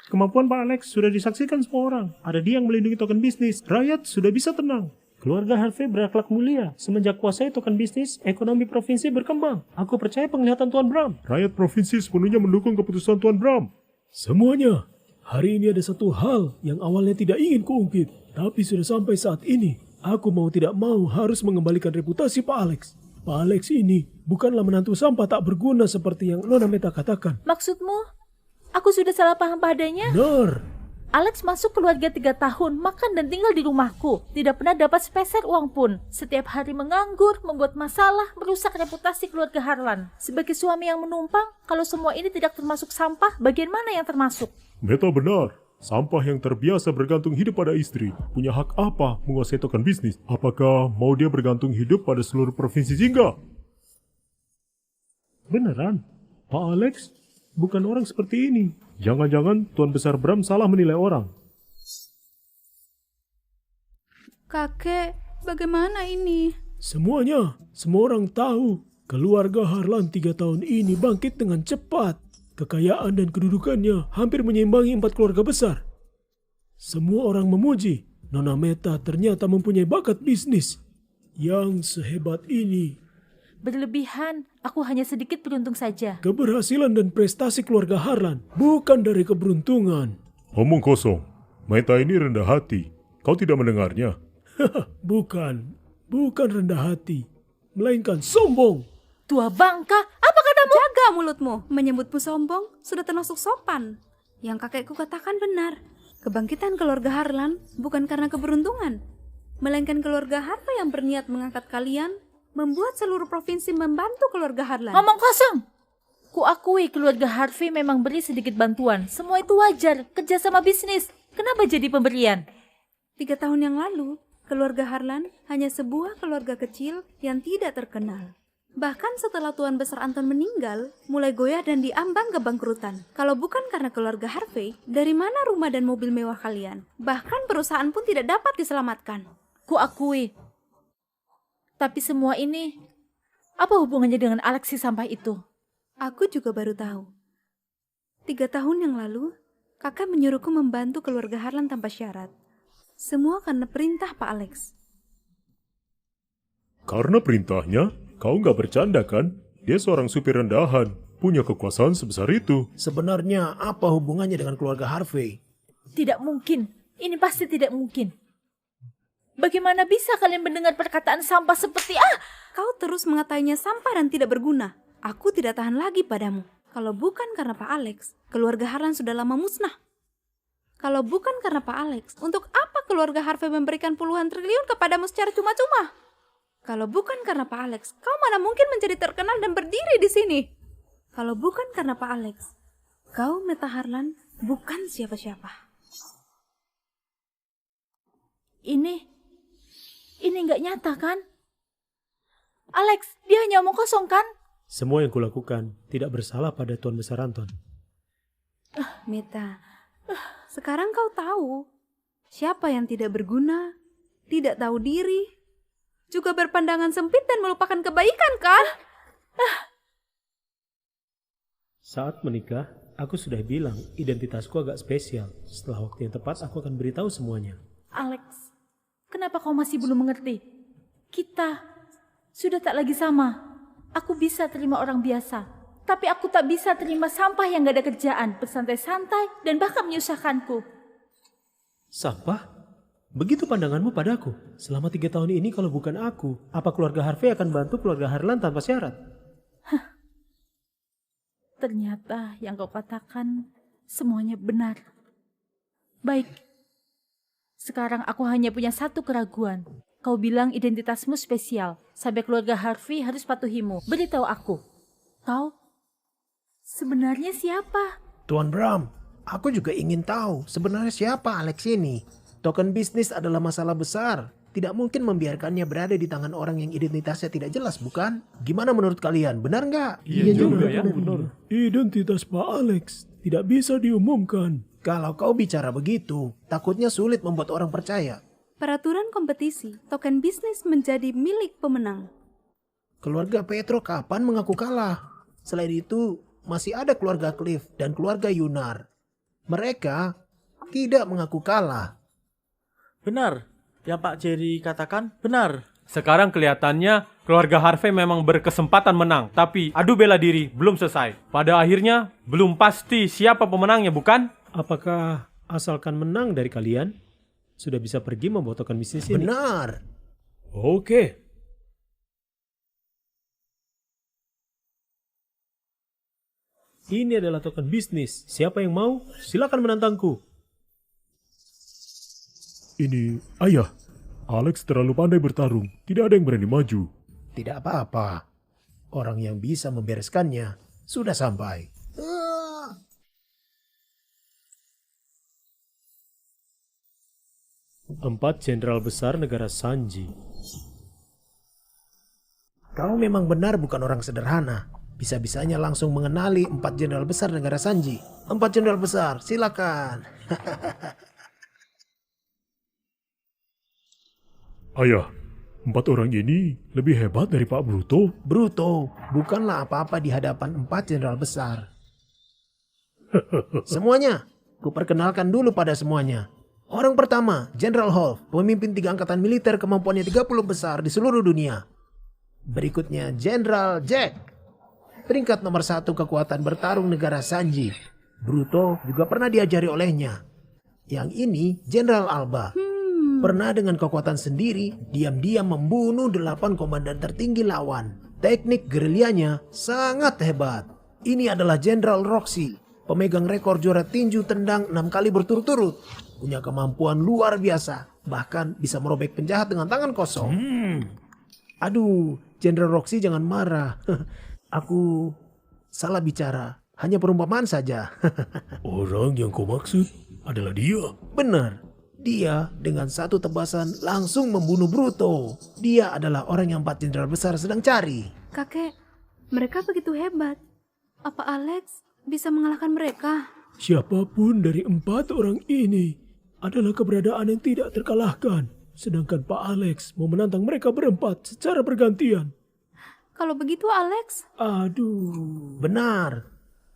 Kemampuan Pak Alex sudah disaksikan semua orang. Ada dia yang melindungi token bisnis. Rakyat sudah bisa tenang. Keluarga Harvey berakhlak mulia. Semenjak kuasai token bisnis, ekonomi provinsi berkembang. Aku percaya penglihatan Tuan Bram. Rakyat provinsi sepenuhnya mendukung keputusan Tuan Bram. Semuanya. Hari ini ada satu hal yang awalnya tidak ingin kuungkit. Tapi sudah sampai saat ini, aku mau tidak mau harus mengembalikan reputasi Pak Alex. Pak Alex ini bukanlah menantu sampah tak berguna seperti yang Nona Meta katakan. Maksudmu, aku sudah salah paham padanya? Benar. Alex masuk keluarga 3 tahun, makan dan tinggal di rumahku. Tidak pernah dapat sepeser uang pun. Setiap hari menganggur, membuat masalah, merusak reputasi keluarga Harlan. Sebagai suami yang menumpang, kalau semua ini tidak termasuk sampah, bagian mana yang termasuk? Meta benar. Sampah yang terbiasa bergantung hidup pada istri punya hak apa menguasai token bisnis? Apakah mau dia bergantung hidup pada seluruh provinsi Jingga? Beneran, Pak Alex bukan orang seperti ini. Jangan-jangan Tuan Besar Bram salah menilai orang. Kakek, bagaimana ini? Semuanya, semua orang tahu. Keluarga Harlan 3 tahun ini bangkit dengan cepat. Kekayaan dan kedudukannya hampir menyeimbangi 4 keluarga besar. Semua orang memuji Nona Meta ternyata mempunyai bakat bisnis yang sehebat ini. Berlebihan, aku hanya sedikit beruntung saja. Keberhasilan dan prestasi keluarga Harlan bukan dari keberuntungan. Omong kosong, Meta ini rendah hati. Kau tidak mendengarnya? Bukan rendah hati, melainkan sombong. Tua bangka, apa katamu? Jaga mulutmu. Menyebutmu sombong sudah termasuk sopan. Yang kakekku katakan benar. Kebangkitan keluarga Harlan bukan karena keberuntungan, melainkan keluarga Harvey yang berniat mengangkat kalian, membuat seluruh provinsi membantu keluarga Harlan. Ngomong kosong. Kuakui keluarga Harvey memang beri sedikit bantuan. Semua itu wajar, kerjasama bisnis. Kenapa jadi pemberian? 3 tahun yang lalu, keluarga Harlan hanya sebuah keluarga kecil yang tidak terkenal. Bahkan setelah Tuan Besar Anton meninggal, mulai goyah dan diambang kebangkrutan. Kalau bukan karena keluarga Harvey, dari mana rumah dan mobil mewah kalian? Bahkan perusahaan pun tidak dapat diselamatkan. Kuakui. Tapi semua ini, apa hubungannya dengan Alex si sampah itu? Aku juga baru tahu. 3 tahun yang lalu, kakak menyuruhku membantu keluarga Harlan tanpa syarat. Semua karena perintah Pak Alex. Karena perintahnya, kau nggak bercanda kan? Dia seorang supir rendahan, punya kekuasaan sebesar itu. Sebenarnya apa hubungannya dengan keluarga Harvey? Tidak mungkin. Ini pasti tidak mungkin. Bagaimana bisa kalian mendengar perkataan sampah seperti Kau terus mengatainya sampah dan tidak berguna. Aku tidak tahan lagi padamu. Kalau bukan karena Pak Alex, keluarga Harlan sudah lama musnah. Kalau bukan karena Pak Alex, untuk apa keluarga Harvey memberikan puluhan triliun kepadamu secara cuma-cuma? Kalau bukan karena Pak Alex, kau mana mungkin menjadi terkenal dan berdiri di sini? Kalau bukan karena Pak Alex, kau Meta Harlan bukan siapa-siapa. Ini nggak nyata kan? Alex, dia hanya omong kosong kan? Semua yang kulakukan tidak bersalah pada Tuan Besar Anton. Meta, sekarang kau tahu siapa yang tidak berguna, tidak tahu diri, juga berpandangan sempit dan melupakan kebaikan kan? Saat menikah, aku sudah bilang identitasku agak spesial. Setelah waktu yang tepat, aku akan beritahu semuanya. Alex, kenapa kau masih belum mengerti? Kita sudah tak lagi sama. Aku bisa terima orang biasa, tapi aku tak bisa terima sampah yang gak ada kerjaan, bersantai-santai, dan bahkan menyusahkanku. Sampah? Begitu pandanganmu padaku? Selama 3 tahun ini kalau bukan aku, apa keluarga Harvey akan bantu keluarga Harlan tanpa syarat? Ternyata yang kau katakan semuanya benar. Baik, sekarang aku hanya punya satu keraguan. Kau bilang identitasmu spesial, sampai keluarga Harvey harus patuhimu. Beritahu aku, kau sebenarnya siapa? Tuan Bram, aku juga ingin tahu sebenarnya siapa Alex ini. Token bisnis adalah masalah besar. Tidak mungkin membiarkannya berada di tangan orang yang identitasnya tidak jelas, bukan? Gimana menurut kalian? Benar nggak? Iya juga ya. Benar. Identitas Pak Alex tidak bisa diumumkan. Kalau kau bicara begitu, takutnya sulit membuat orang percaya. Peraturan kompetisi, token bisnis menjadi milik pemenang. Keluarga Petro kapan mengaku kalah? Selain itu, masih ada keluarga Cliff dan keluarga Yunar. Mereka tidak mengaku kalah. Benar, yang Pak Jerry katakan benar. Sekarang kelihatannya keluarga Harvey memang berkesempatan menang, tapi adu bela diri belum selesai. Pada akhirnya belum pasti siapa pemenangnya, bukan? Apakah asalkan menang dari kalian, sudah bisa pergi membawa token bisnis ini? Benar. Oke. Ini adalah token bisnis. Siapa yang mau, silakan menantangku. Ini, ayah, Alex terlalu pandai bertarung. Tidak ada yang berani maju. Tidak apa-apa. Orang yang bisa membereskannya sudah sampai. 4 jenderal besar negara Sanji. Kau memang benar bukan orang sederhana. Bisa-bisanya langsung mengenali 4 jenderal besar negara Sanji. 4 jenderal besar, silakan. Ayah, 4 orang ini lebih hebat dari Pak Bruto. Bruto bukanlah apa-apa di hadapan 4 jenderal besar. Semuanya, kuperkenalkan dulu pada semuanya. Orang pertama, Jenderal Holf, pemimpin 3 angkatan militer kemampuannya 30 besar di seluruh dunia. Berikutnya Jenderal Jack, peringkat nomor 1 kekuatan bertarung negara Sanji. Bruto juga pernah diajari olehnya. Yang ini Jenderal Alba. Pernah dengan kekuatan sendiri, diam-diam membunuh 8 komandan tertinggi lawan. Teknik gerilyanya sangat hebat. Ini adalah Jenderal Roxy, pemegang rekor juara tinju tendang 6 kali berturut-turut. Punya kemampuan luar biasa, bahkan bisa merobek penjahat dengan tangan kosong. Aduh, Jenderal Roxy jangan marah. Aku salah bicara, hanya perumpamaan saja. Orang yang kau maksud adalah dia. Benar, dia dengan satu tebasan langsung membunuh Bruto. Dia adalah orang yang 4 jenderal besar sedang cari. Kakek, mereka begitu hebat. Apa Alex bisa mengalahkan mereka? Siapapun dari 4 orang ini adalah keberadaan yang tidak terkalahkan. Sedangkan Pak Alex mau menantang mereka berempat secara bergantian. Kalau begitu Alex? Aduh, benar.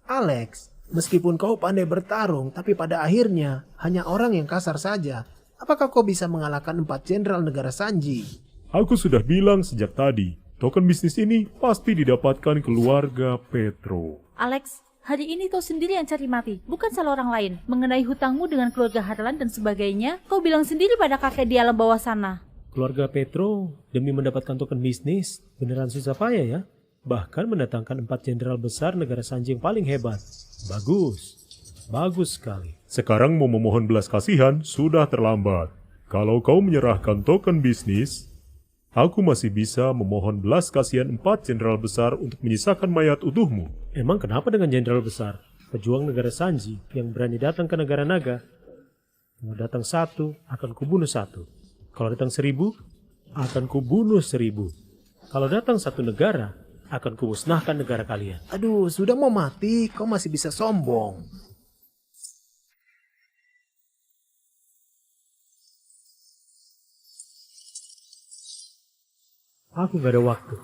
Alex, meskipun kau pandai bertarung, tapi pada akhirnya hanya orang yang kasar saja. Apakah kau bisa mengalahkan 4 jenderal negara Sanji? Aku sudah bilang sejak tadi, token bisnis ini pasti didapatkan keluarga Petro. Alex, hari ini kau sendiri yang cari mati, bukan salah orang lain. Mengenai hutangmu dengan keluarga Harlan dan sebagainya, kau bilang sendiri pada kakek di alam bawah sana. Keluarga Petro demi mendapatkan token bisnis beneran susah payah ya. Bahkan mendatangkan 4 jenderal besar negara Sanji yang paling hebat. Bagus, bagus sekali. Sekarang mau memohon belas kasihan sudah terlambat. Kalau kau menyerahkan token bisnis, aku masih bisa memohon belas kasihan 4 jenderal besar untuk menyisakan mayat utuhmu. Emang kenapa dengan jenderal besar? Pejuang negara Sanji yang berani datang ke negara naga. Kalau datang 1, akan kubunuh 1. Kalau datang 1000, akan kubunuh 1000. Kalau datang 1 negara, akan kumusnahkan negara kalian. Aduh, sudah mau mati, kau masih bisa sombong. Aku gak ada waktu.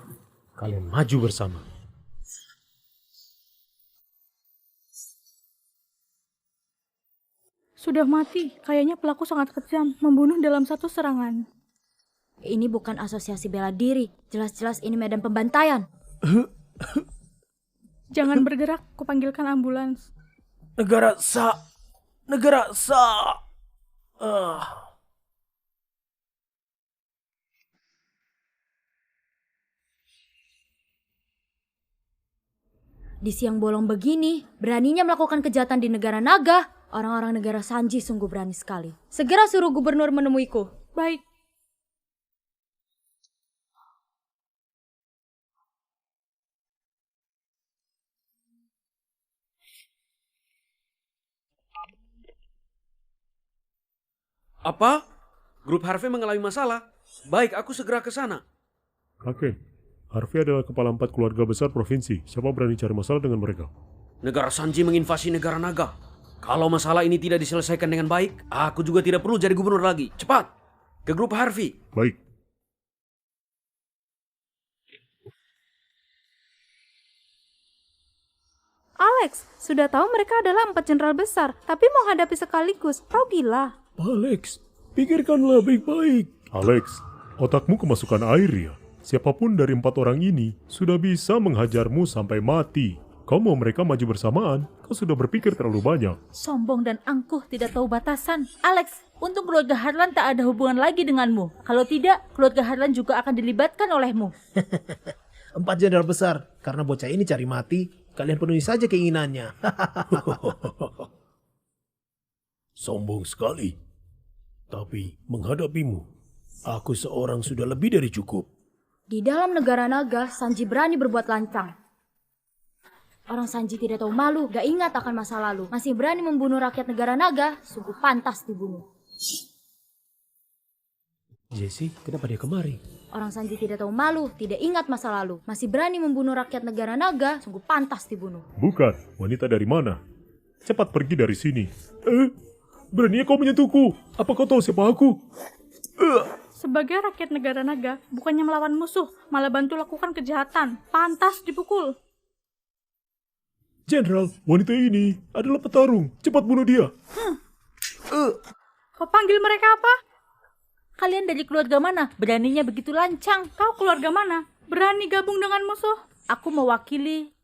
Kalian maju bersama. Sudah mati, kayaknya pelaku sangat kejam, membunuh dalam 1 serangan. Ini bukan asosiasi bela diri, jelas-jelas ini medan pembantaian. Jangan bergerak, kupanggilkan ambulans. Negara Sa. Di siang bolong begini, beraninya melakukan kejahatan di negara naga. Orang-orang negara Sanji sungguh berani sekali. Segera suruh gubernur menemuiku. Baik. Apa? Grup Harvey mengalami masalah? Baik, aku segera ke sana. Kakek, Harvey adalah kepala 4 keluarga besar provinsi. Siapa berani cari masalah dengan mereka? Negara Sanji menginvasi negara naga. Kalau masalah ini tidak diselesaikan dengan baik, aku juga tidak perlu jadi gubernur lagi. Cepat, ke grup Harvey. Baik. Alex, sudah tahu mereka adalah 4 jenderal besar, tapi mau hadapi sekaligus. Kau gila. Alex, pikirkanlah baik-baik. Alex, otakmu kemasukan air ya. Siapapun dari 4 orang ini sudah bisa menghajarmu sampai mati. Kau mau mereka maju bersamaan? Kau sudah berpikir terlalu banyak. Sombong dan angkuh tidak tahu batasan. Alex, untung keluarga Harlan tak ada hubungan lagi denganmu. Kalau tidak, keluarga Harlan juga akan dilibatkan olehmu. 4 jenderal besar, karena bocah ini cari mati, kalian penuhi saja keinginannya. Sombong sekali. Tapi menghadapimu, aku seorang sudah lebih dari cukup. Di dalam negara naga, Sanji berani berbuat lancang. Orang Sanji tidak tahu malu, gak ingat akan masa lalu. Masih berani membunuh rakyat negara naga, sungguh pantas dibunuh. Jesse, kenapa dia kemari? Orang Sanji tidak tahu malu, tidak ingat masa lalu. Masih berani membunuh rakyat negara naga, sungguh pantas dibunuh. Bukan, wanita dari mana? Cepat pergi dari sini. Beraninya kau menyentuhku? Apa kau tahu siapa aku? Sebagai rakyat negara naga, bukannya melawan musuh, malah bantu lakukan kejahatan. Pantas dipukul. Jenderal, wanita ini adalah petarung. Cepat bunuh dia. Kau panggil mereka apa? Kalian dari keluarga mana? Beraninya begitu lancang. Kau keluarga mana? Berani gabung dengan musuh? Aku mewakili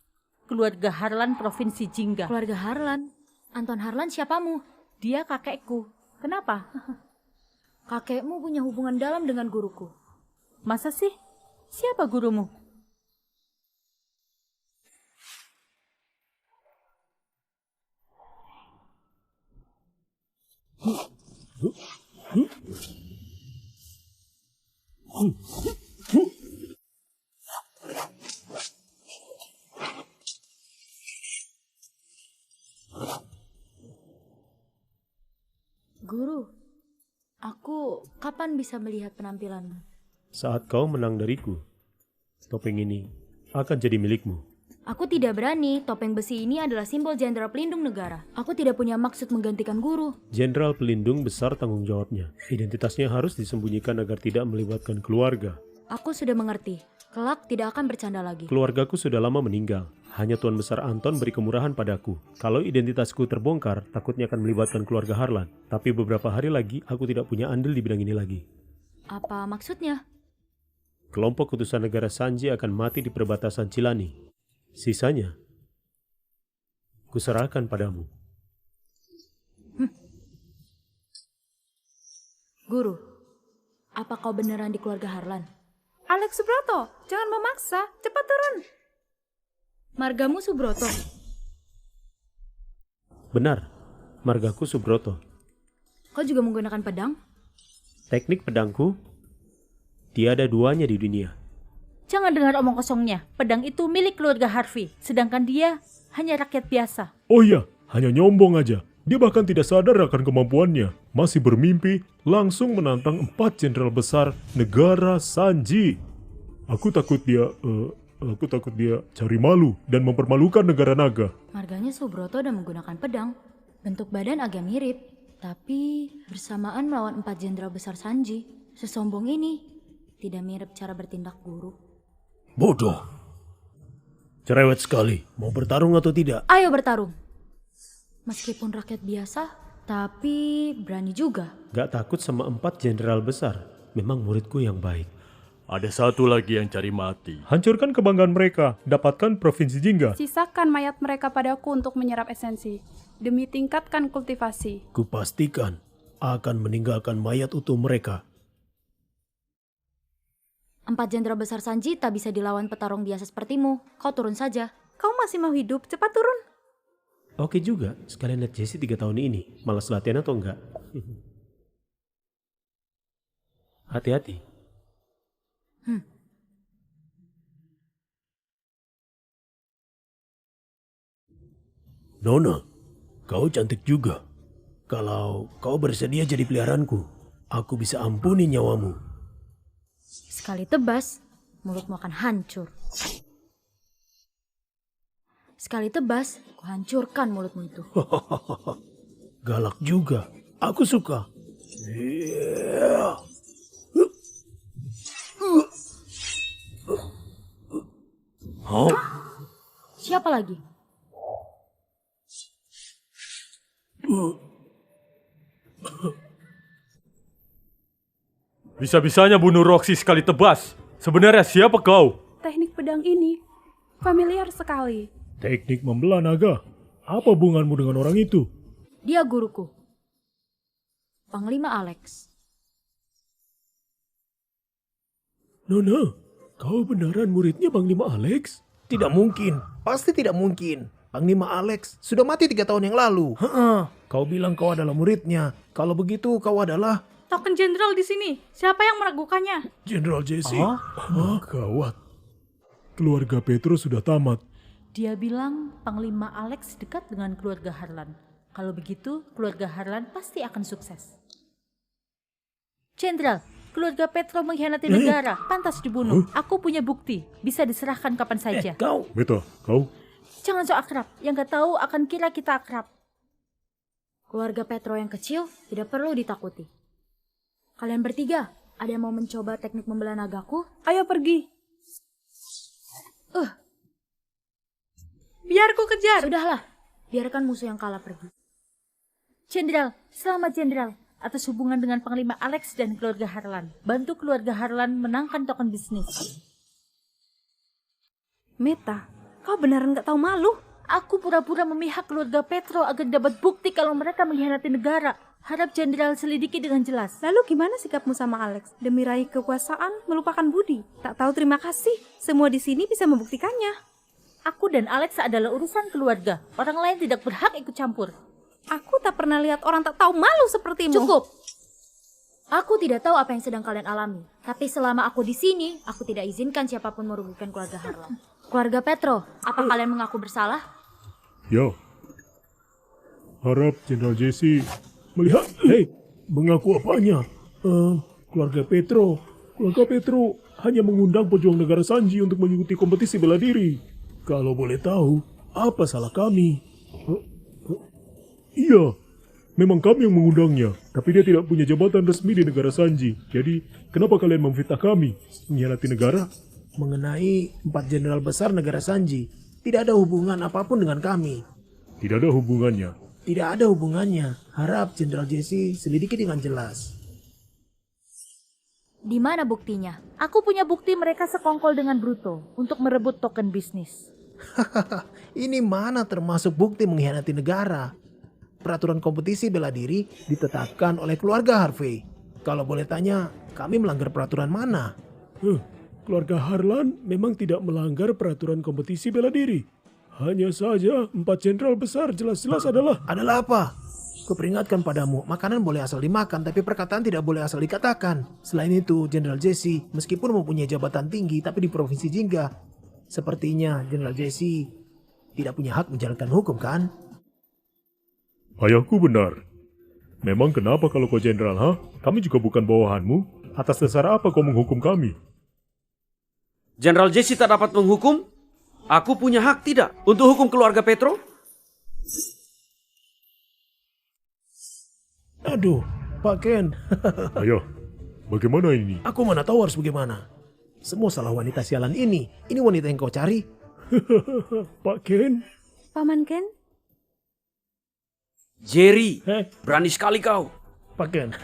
keluarga Harlan Provinsi Jingga. Keluarga Harlan? Anton Harlan siapamu? Dia kakekku. Kenapa? Kakekmu punya hubungan dalam dengan guruku. Masa sih? Siapa gurumu? Guru, aku kapan bisa melihat penampilanmu? Saat kau menang dariku, topeng ini akan jadi milikmu. Aku tidak berani, topeng besi ini adalah simbol jenderal pelindung negara. Aku tidak punya maksud menggantikan guru. Jenderal pelindung besar tanggung jawabnya. Identitasnya harus disembunyikan agar tidak melibatkan keluarga. Aku sudah mengerti, kelak tidak akan bercanda lagi. Keluargaku sudah lama meninggal. Hanya Tuan Besar Anton beri kemurahan padaku. Kalau identitasku terbongkar, takutnya akan melibatkan keluarga Harlan. Tapi beberapa hari lagi, aku tidak punya andil di bidang ini lagi. Apa maksudnya? Kelompok utusan negara Sanji akan mati di perbatasan Cilani. Sisanya, kuserahkan padamu. Guru, apa kau beneran di keluarga Harlan? Alex Subroto, jangan memaksa, cepat turun. Margamu Subroto? Benar, margaku Subroto. Kau juga menggunakan pedang? Teknik pedangku, tiada duanya di dunia. Jangan dengar omong kosongnya, pedang itu milik keluarga Harvey, sedangkan dia hanya rakyat biasa. Oh iya, hanya nyombong aja. Dia bahkan tidak sadar akan kemampuannya. Masih bermimpi, langsung menantang 4 jenderal besar negara Sanji. Aku takut dia cari malu dan mempermalukan negara naga. Marganya Subroto dan menggunakan pedang. Bentuk badan agak mirip, tapi bersamaan melawan 4 jenderal besar Sanji. Sesombong ini tidak mirip cara bertindak guru. Bodoh. Cerewet sekali. Mau bertarung atau tidak? Ayo bertarung. Meskipun rakyat biasa, tapi berani juga. Gak takut sama 4 jenderal besar. Memang muridku yang baik. Ada satu lagi yang cari mati. Hancurkan kebanggaan mereka. Dapatkan Provinsi Jingga. Sisakan mayat mereka padaku untuk menyerap esensi. Demi tingkatkan kultivasi. Kupastikan akan meninggalkan mayat utuh mereka. 4 jenderal besar Sanji tak bisa dilawan petarung biasa sepertimu. Kau turun saja. Kau masih mau hidup, cepat turun. Oke juga, sekalian lihat Jesse 3 tahun ini. Malas latihan atau enggak? Hati-hati. Nona, kau cantik juga. Kalau kau bersedia jadi peliharaanku, aku bisa ampuni nyawamu. Sekali tebas, mulutmu akan hancur. Sekali tebas, kuhancurkan mulutmu itu. Galak juga. Aku suka. Siapa lagi? Bisa-bisanya bunuh Roxy sekali tebas. Sebenarnya siapa kau? Teknik pedang ini familiar sekali. Teknik membelah naga. Apa hubunganmu dengan orang itu? Dia guruku. Panglima Alex. Nona, kau beneran muridnya Panglima Alex? Tidak mungkin. Pasti tidak mungkin. Panglima Alex sudah mati 3 tahun yang lalu. Kau bilang kau adalah muridnya. Kalau begitu kau adalah... Token jenderal di sini. Siapa yang meragukannya? Jenderal Jesse. Gawat. Keluarga Petrus sudah tamat. Dia bilang Panglima Alex dekat dengan keluarga Harlan. Kalau begitu, keluarga Harlan pasti akan sukses. Jenderal, Keluarga Petro mengkhianati negara, pantas dibunuh. Aku punya bukti, bisa diserahkan kapan saja. Kau. Meta, kau? Jangan so akrab, yang gak tahu akan kira kita akrab. Keluarga Petro yang kecil tidak perlu ditakuti. Kalian bertiga, ada yang mau mencoba teknik membelah nagaku? Ayo pergi. Biar ku kejar. Sudahlah, biarkan musuh yang kalah pergi. Jenderal, selamat Jenderal. Atas hubungan dengan Panglima Alex dan keluarga Harlan. Bantu keluarga Harlan menangkan token bisnis. Meta, kau beneran gak tahu malu? Aku pura-pura memihak keluarga Petro agar dapat bukti kalau mereka mengkhianati negara. Harap Jenderal selidiki dengan jelas. Lalu gimana sikapmu sama Alex? Demi raih kekuasaan, melupakan budi. Tak tahu terima kasih. Semua di sini bisa membuktikannya. Aku dan Alex adalah urusan keluarga. Orang lain tidak berhak ikut campur. Aku tak pernah lihat orang tak tahu malu sepertimu. Cukup. Aku tidak tahu apa yang sedang kalian alami. Tapi selama aku di sini, aku tidak izinkan siapapun merugikan keluarga Harlan. Keluarga Petro, apa kalian mengaku bersalah? Ya. Harap Jenderal Jesse melihat. Mengaku apanya? Keluarga Petro hanya mengundang pejuang negara Sanji untuk mengikuti kompetisi bela diri. Kalau boleh tahu, apa salah kami? Iya, memang kami yang mengundangnya, tapi dia tidak punya jabatan resmi di negara Sanji. Jadi, kenapa kalian memfitnah kami? Mengkhianati negara? Mengenai 4 jenderal besar negara Sanji, tidak ada hubungan apapun dengan kami. Tidak ada hubungannya. Tidak ada hubungannya. Harap Jenderal Jesse selidiki dengan jelas. Di mana buktinya? Aku punya bukti mereka sekongkol dengan Bruto untuk merebut token bisnis. Ini mana termasuk bukti mengkhianati negara? Peraturan kompetisi bela diri ditetapkan oleh keluarga Harvey. Kalau boleh tanya, kami melanggar peraturan mana? Keluarga Harlan memang tidak melanggar peraturan kompetisi bela diri. Hanya saja 4 jenderal besar jelas-jelas adalah apa? Kuperingatkan padamu, makanan boleh asal dimakan, tapi perkataan tidak boleh asal dikatakan. Selain itu, Jenderal Jesse, meskipun mempunyai jabatan tinggi, tapi di Provinsi Jingga, sepertinya Jenderal Jesse tidak punya hak menjalankan hukum, kan? Ayahku benar. Memang kenapa kalau kau jenderal, ha? Kami juga bukan bawahanmu. Atas dasar apa kau menghukum kami? Jenderal Jesse tak dapat menghukum? Aku punya hak tidak untuk hukum keluarga Petro? Aduh, Pak Ken. Ayah, bagaimana ini? Aku mana tahu harus bagaimana. Semua salah wanita sialan ini. Ini wanita yang kau cari. Pak Ken. Paman Ken? Jerry, berani sekali kau. Pak Ken,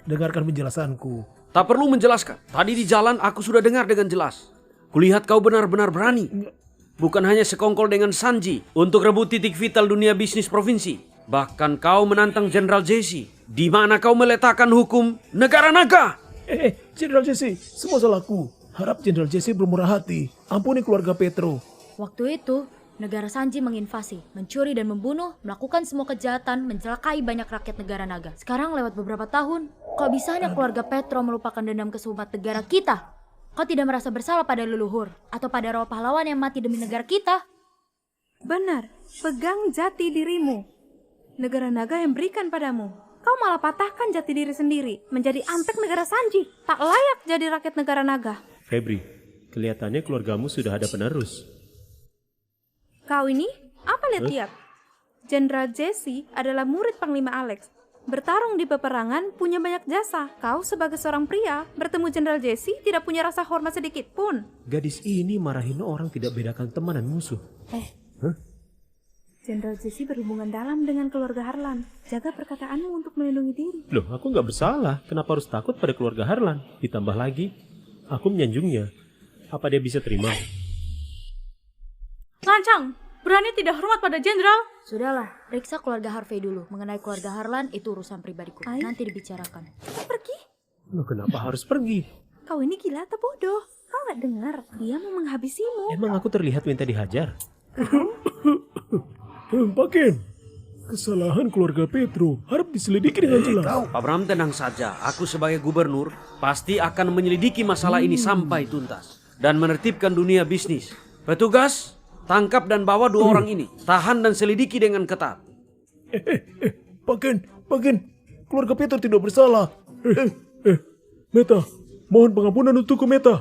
dengarkan penjelasanku. Tak perlu menjelaskan. Tadi di jalan aku sudah dengar dengan jelas. Kulihat kau benar-benar berani. Bukan hanya sekongkol dengan Sanji untuk rebut titik vital dunia bisnis provinsi. Bahkan kau menantang Jenderal Jesse. Di mana kau meletakkan hukum negara naga. Jenderal Jesse, semua salahku. Harap Jenderal Jesse bermurah hati. Ampuni keluarga Petro. Waktu itu, negara Sanji menginvasi, mencuri dan membunuh, melakukan semua kejahatan, mencelakai banyak rakyat negara naga. Sekarang lewat beberapa tahun, kok bisanya keluarga Petro melupakan dendam kesumat negara kita? Kau tidak merasa bersalah pada leluhur atau pada roh pahlawan yang mati demi negara kita? Benar, pegang jati dirimu. Negara naga yang berikan padamu. Kau malah patahkan jati diri sendiri, menjadi antek negara Sanji. Tak layak jadi rakyat negara naga. Febri, kelihatannya keluargamu sudah ada penerus. Kau ini, apa lihat-lihat? Jenderal Jesse adalah murid Panglima Alex. Bertarung di peperangan punya banyak jasa. Kau sebagai seorang pria, bertemu Jenderal Jesse tidak punya rasa hormat sedikit pun. Gadis ini marahin orang tidak bedakan teman dan musuh. Jenderal Jesse berhubungan dalam dengan keluarga Harlan. Jaga perkataanmu untuk melindungi diri. Loh, aku nggak bersalah. Kenapa harus takut pada keluarga Harlan? Ditambah lagi, aku menyanjungnya. Apa dia bisa terima? Lancang, berani tidak hormat pada jenderal? Sudahlah, periksa keluarga Harvey dulu. Mengenai keluarga Harlan, itu urusan pribadiku. Nanti dibicarakan. Pergi? Loh, kenapa harus pergi? Kau ini gila atau bodoh? Kau nggak dengar? Dia mau menghabisimu. Emang aku terlihat minta dihajar? Pak Ken, kesalahan keluarga Petro harap diselidiki dengan jelas. Pak Bram, tenang saja. Aku sebagai gubernur pasti akan menyelidiki masalah ini sampai tuntas. Dan menertibkan dunia bisnis. Petugas, tangkap dan bawa 2 orang ini. Tahan dan selidiki dengan ketat. Pak Ken, keluarga Petro tidak bersalah. Meta, mohon pengampunan untukku, Meta.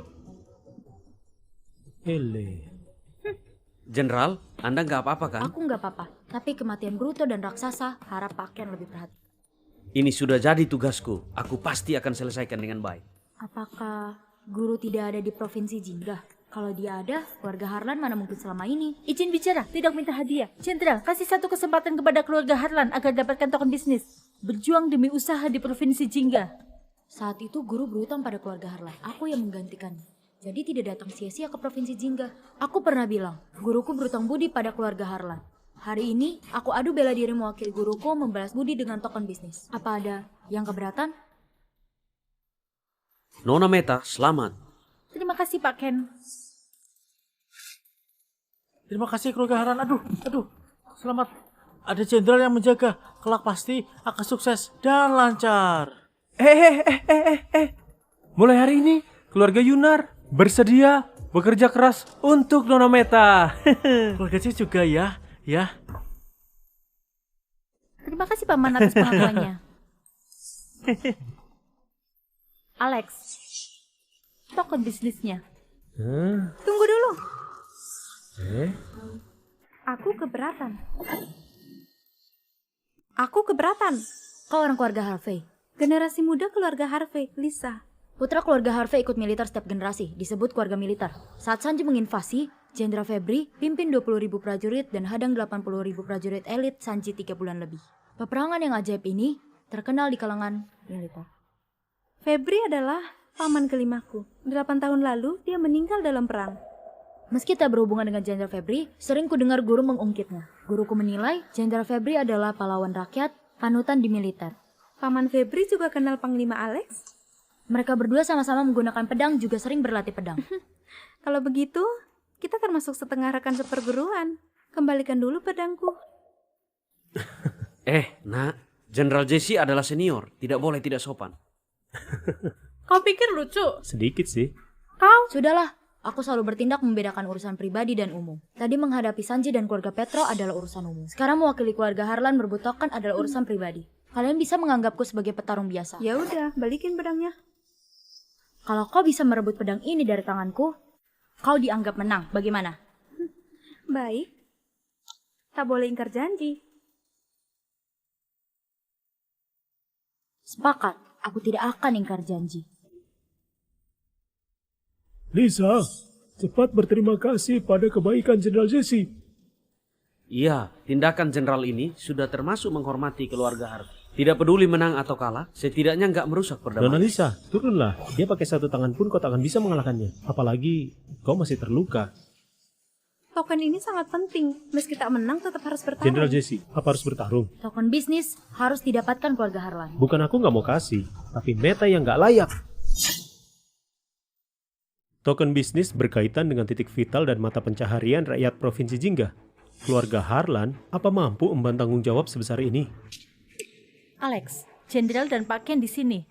Jenderal, Anda nggak apa-apa kan? Aku nggak apa-apa, tapi kematian Bruto dan raksasa harap pakaian lebih perhatian. Ini sudah jadi tugasku. Aku pasti akan selesaikan dengan baik. Apakah guru tidak ada di provinsi Jingga? Kalau dia ada, keluarga Harlan mana mungkin selama ini? Izin bicara, tidak minta hadiah. Jenderal, kasih satu kesempatan kepada keluarga Harlan agar dapatkan token bisnis. Berjuang demi usaha di provinsi Jingga. Saat itu guru berhutang pada keluarga Harlan. Aku yang menggantikannya. Jadi tidak datang sia-sia ke provinsi Jingga. Aku pernah bilang, guruku berhutang budi pada keluarga Harlan. Hari ini, aku adu bela diri mewakili guruku membalas budi dengan token bisnis. Apa ada yang keberatan? Nona Meta, selamat. Terima kasih Pak Ken. Terima kasih keluarga Harlan. Aduh. Selamat. Ada jenderal yang menjaga. Kelak pasti akan sukses dan lancar. Mulai hari ini, keluarga Yunar bersedia bekerja keras untuk Nona Meta. Keluarga saya juga ya. Terima kasih Paman atas pengakuannya. Alex, token bisnisnya. Tunggu dulu. Aku keberatan. Kau orang keluarga Harvey. Generasi muda keluarga Harvey, Lisa. Putra keluarga Harvey ikut militer setiap generasi, disebut keluarga militer. Saat Sanji menginvasi, Jenderal Febri pimpin 20.000 prajurit dan hadang 80.000 prajurit elit Sanji 3 bulan lebih. Peperangan yang ajaib ini terkenal di kalangan militer. Febri adalah paman kelimaku. 8 tahun lalu dia meninggal dalam perang. Meski tak berhubungan dengan Jenderal Febri, sering ku dengar guru mengungkitnya. Guruku menilai Jenderal Febri adalah pahlawan rakyat, panutan di militer. Paman Febri juga kenal Panglima Alex? Mereka berdua sama-sama menggunakan pedang, juga sering berlatih pedang. Kalau begitu, kita termasuk setengah rekan seperguruan. Kembalikan dulu pedangku. Nak, Jenderal Jesse adalah senior. Tidak boleh tidak sopan. Kau pikir lucu? Sedikit sih. Kau? Sudahlah, aku selalu bertindak membedakan urusan pribadi dan umum. Tadi menghadapi Sanji dan keluarga Petro adalah urusan umum. Sekarang mewakili keluarga Harlan merebut token adalah urusan pribadi. Kalian bisa menganggapku sebagai petarung biasa. Ya udah, balikin pedangnya. Kalau kau bisa merebut pedang ini dari tanganku, kau dianggap menang. Bagaimana? Baik. Tak boleh ingkar janji. Sepakat, aku tidak akan ingkar janji. Lisa, cepat berterima kasih pada kebaikan Jenderal Jesse. Iya, tindakan jenderal ini sudah termasuk menghormati keluarga Harvey. Tidak peduli menang atau kalah, setidaknya nggak merusak perdamaian. Nona Lisa, turunlah. Dia pakai satu tangan pun kau tak akan bisa mengalahkannya. Apalagi kau masih terluka. Token ini sangat penting. Meski tak menang, tetap harus bertarung. Jenderal Jesse, apa harus bertarung? Token bisnis harus didapatkan keluarga Harlan. Bukan aku nggak mau kasih, tapi Meta yang nggak layak. Token bisnis berkaitan dengan titik vital dan mata pencaharian rakyat Provinsi Jingga. Keluarga Harlan, apa mampu emban tanggung jawab sebesar ini? Alex, Jenderal dan Pak Ken di sini.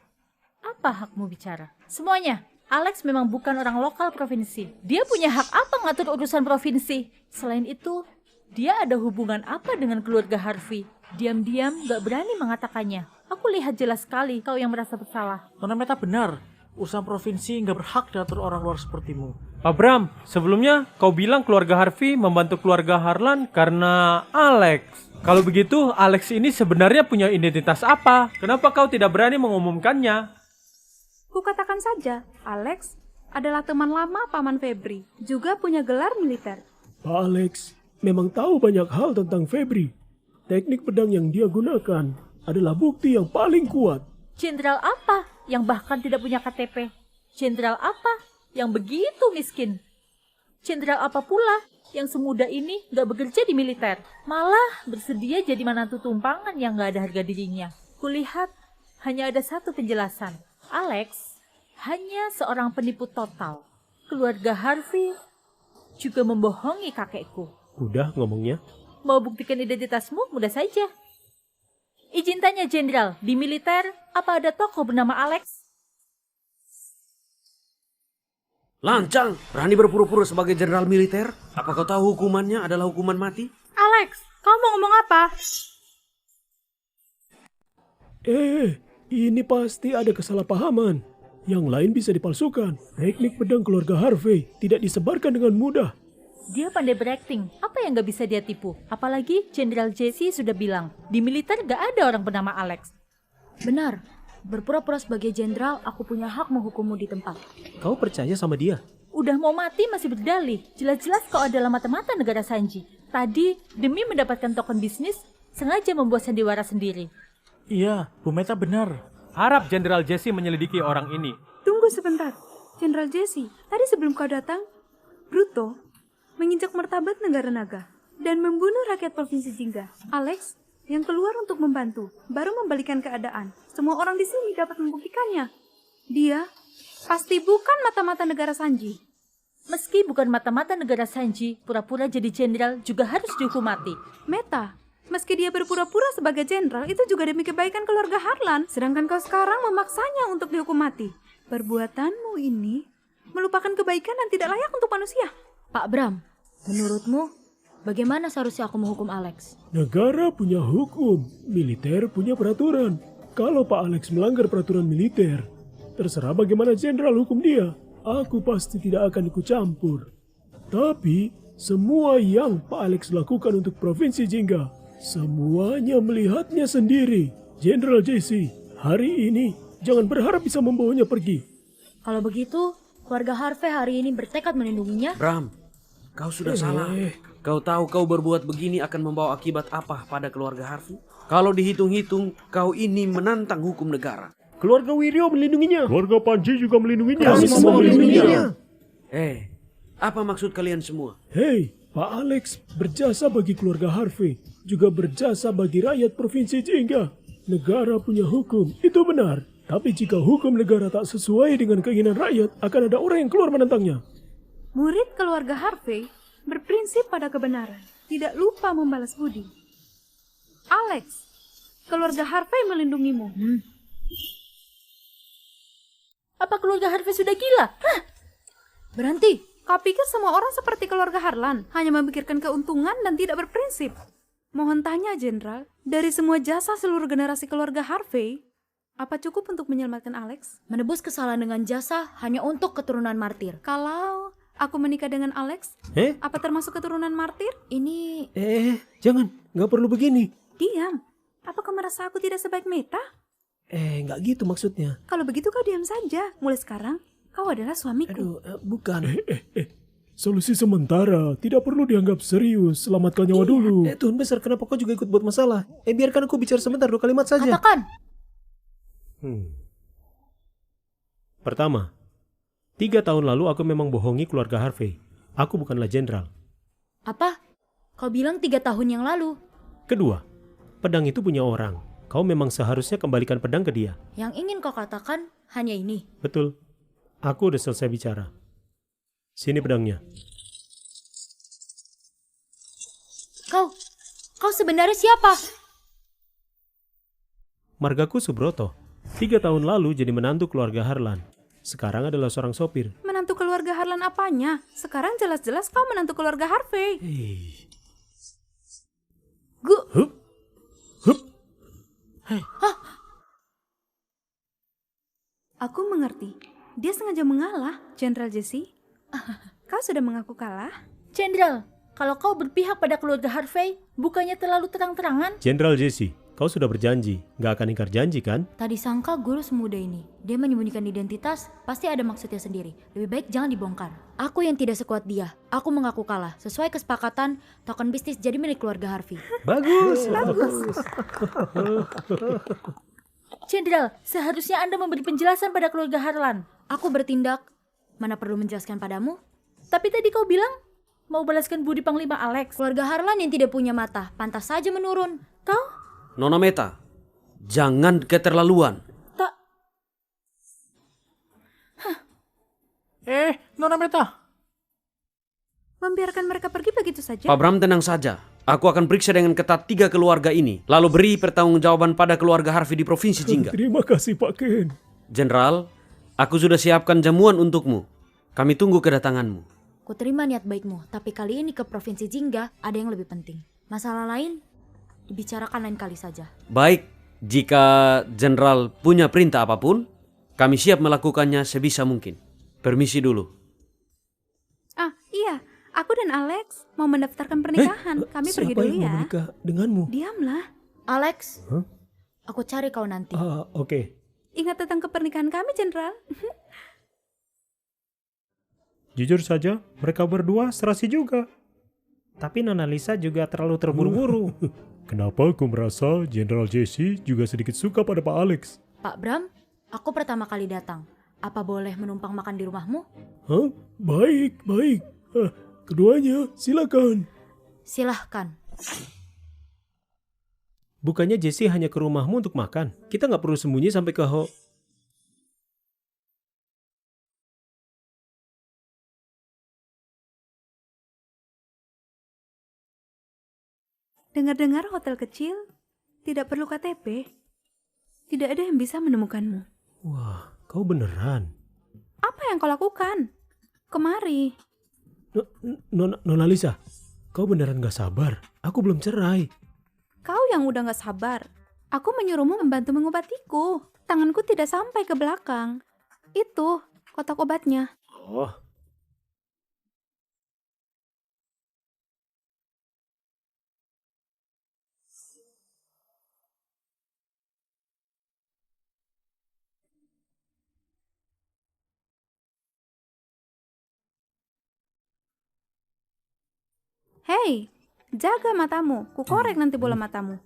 Apa hakmu bicara? Semuanya. Alex memang bukan orang lokal provinsi. Dia punya hak apa ngatur urusan provinsi? Selain itu, dia ada hubungan apa dengan keluarga Harvey? Diam-diam gak berani mengatakannya. Aku lihat jelas sekali kau yang merasa bersalah. Nona Meta benar. Urusan provinsi nggak berhak diatur orang luar sepertimu. Pak Bram, sebelumnya kau bilang keluarga Harvey membantu keluarga Harlan karena Alex. Kalau begitu, Alex ini sebenarnya punya identitas apa? Kenapa kau tidak berani mengumumkannya? Kukatakan saja, Alex adalah teman lama Paman Febri, juga punya gelar militer. Pak Alex memang tahu banyak hal tentang Febri. Teknik pedang yang dia gunakan adalah bukti yang paling kuat. Jenderal apa yang bahkan tidak punya KTP? Jenderal apa yang begitu miskin? Jenderal apa pula yang semudah ini gak bekerja di militer? Malah bersedia jadi menantu tumpangan yang gak ada harga dirinya. Kulihat hanya ada satu penjelasan. Alex hanya seorang penipu total. Keluarga Harvey juga membohongi kakekku. Udah ngomongnya? Mau buktikan identitasmu mudah saja. Izin tanya Jenderal, di militer apa ada tokoh bernama Alex? Lancang, berani berpura-pura sebagai jenderal militer? Apa kau tahu hukumannya adalah hukuman mati? Alex, kau mau ngomong apa? Ini pasti ada kesalahpahaman. Yang lain bisa dipalsukan. Teknik pedang keluarga Harvey tidak disebarkan dengan mudah. Dia pandai berakting. Apa yang gak bisa dia tipu? Apalagi Jenderal Jesse sudah bilang, di militer gak ada orang bernama Alex. Benar. Berpura-pura sebagai jenderal, aku punya hak menghukummu di tempat. Kau percaya sama dia? Udah mau mati masih berdalih. Jelas-jelas kau adalah mata-mata negara Sanji. Tadi, demi mendapatkan token bisnis, sengaja membuat sandiwara sendiri. Iya, Bu Meta benar. Harap Jenderal Jesse menyelidiki orang ini. Tunggu sebentar. Jenderal Jesse, tadi sebelum kau datang, Bruto menginjak martabat negara naga dan membunuh rakyat Provinsi Jingga. Alex yang keluar untuk membantu, baru membalikan keadaan. Semua orang di sini dapat membuktikannya. Dia pasti bukan mata-mata negara Sanji. Meski bukan mata-mata negara Sanji, pura-pura jadi jenderal juga harus dihukum mati. Meta, meski dia berpura-pura sebagai jenderal, itu juga demi kebaikan keluarga Harlan. Sedangkan kau sekarang memaksanya untuk dihukum mati. Perbuatanmu ini melupakan kebaikan dan tidak layak untuk manusia. Pak Bram, menurutmu bagaimana seharusnya aku menghukum Alex? Negara punya hukum, militer punya peraturan. Kalau Pak Alex melanggar peraturan militer, terserah bagaimana jenderal hukum dia. Aku pasti tidak akan ikut campur. Tapi semua yang Pak Alex lakukan untuk Provinsi Jingga, semuanya melihatnya sendiri. Jenderal Jesse, hari ini jangan berharap bisa membawanya pergi. Kalau begitu, keluarga Harvey hari ini bertekad melindunginya. Bram, kau sudah salah. Kau tahu kau berbuat begini akan membawa akibat apa pada keluarga Harvey? Kalau dihitung-hitung, kau ini menantang hukum negara. Keluarga Wiryo melindunginya. Keluarga Panji juga melindunginya. Kami semua melindunginya. Apa maksud kalian semua? Hei, Pak Alex berjasa bagi keluarga Harvey, juga berjasa bagi rakyat Provinsi Jingga. Negara punya hukum, itu benar. Tapi jika hukum negara tak sesuai dengan keinginan rakyat, akan ada orang yang keluar menentangnya. Murid keluarga Harvey berprinsip pada kebenaran, tidak lupa membalas budi. Alex, keluarga Harvey melindungimu. Apa keluarga Harvey sudah gila? Hah? Berhenti. Kau pikir semua orang seperti keluarga Harlan, hanya memikirkan keuntungan dan tidak berprinsip? Mohon tanya, Jenderal, dari semua jasa seluruh generasi keluarga Harvey, apa cukup untuk menyelamatkan Alex? Menebus kesalahan dengan jasa hanya untuk keturunan martir. Kalau aku menikah dengan Alex, apa termasuk keturunan martir? Ini... Jangan, nggak perlu begini. Diam. Apakah merasa aku tidak sebaik Meta? Nggak gitu maksudnya. Kalau begitu kau diam saja. Mulai sekarang, kau adalah suamiku. Bukan. Solusi sementara, tidak perlu dianggap serius. Selamatkan nyawa dulu. Tuhan besar, kenapa kau juga ikut buat masalah? Biarkan aku bicara sebentar, 2 kalimat saja. Katakan. Pertama, 3 tahun lalu aku memang bohongi keluarga Harvey. Aku bukanlah jenderal. Apa? Kau bilang 3 tahun yang lalu. Kedua, pedang itu punya orang. Kau memang seharusnya kembalikan pedang ke dia. Yang ingin kau katakan hanya ini. Betul. Aku udah selesai bicara. Sini pedangnya. Kau sebenarnya siapa? Margaku Subroto. 3 tahun lalu jadi menantu keluarga Harlan. Sekarang adalah seorang sopir. Menantu keluarga Harlan apanya? Sekarang jelas-jelas kau menantu keluarga Harvey. Aku mengerti. Dia sengaja mengalah, Jenderal Jesse. Kau sudah mengaku kalah? Jenderal, kalau kau berpihak pada keluarga Harvey, bukannya terlalu terang-terangan? Jenderal Jesse, kau sudah berjanji. Nggak akan ingkar janji kan? Tadi sangka guru semuda ini. Dia menyembunyikan identitas, pasti ada maksudnya sendiri. Lebih baik jangan dibongkar. Aku yang tidak sekuat dia. Aku mengaku kalah. Sesuai kesepakatan, token bisnis jadi milik keluarga Harvey. Bagus. Jenderal, seharusnya Anda memberi penjelasan pada keluarga Harlan. Aku bertindak. Mana perlu menjelaskan padamu? Tapi tadi kau bilang mau balaskan budi Panglima Alex. Keluarga Harlan yang tidak punya mata, pantas saja menurun. Kau? Nona Meta, jangan keterlaluan. Nona Meta. Membiarkan mereka pergi begitu saja? Pak Bram, tenang saja. Aku akan periksa dengan ketat 3 keluarga ini. Lalu beri pertanggungjawaban pada keluarga Harvey di Provinsi Jingga. Terima kasih Pak Ken. Jenderal, aku sudah siapkan jamuan untukmu. Kami tunggu kedatanganmu. Ku terima niat baikmu, tapi kali ini ke Provinsi Jingga ada yang lebih penting. Masalah lain dibicarakan lain kali saja. Baik, jika Jenderal punya perintah apapun, Kami siap melakukannya sebisa mungkin. Permisi dulu. Ah, iya. Aku dan Alex mau mendaftarkan pernikahan. Kami pergi Siapa dulu yang mau ya. menikah denganmu? Diamlah. Alex, Hah? aku cari kau nanti. Oke. Ingat tentang kepernikahan kami, Jenderal. Jujur saja, mereka berdua serasi juga. Tapi Nona Lisa juga terlalu terburu-buru. Kenapa aku merasa Jenderal Jesse juga sedikit suka pada Pak Alex? Pak Bram, aku pertama kali datang. Apa boleh menumpang makan di rumahmu? Hah? Baik, baik. Keduanya, silakan. Silahkan. Bukannya Jesse hanya ke rumahmu untuk makan. Kita nggak perlu sembunyi sampai ke Dengar-dengar hotel kecil tidak perlu KTP. Tidak ada yang bisa menemukanmu. Wah, kau beneran? Apa yang kau lakukan? Kemari. Nona Lisa, kau beneran gak sabar? Aku belum cerai. Kau yang udah gak sabar. Aku menyuruhmu membantu mengobatiku. Tanganku tidak sampai ke belakang. Itu kotak obatnya. Oh. Hei, jaga matamu. Ku korek nanti bola matamu.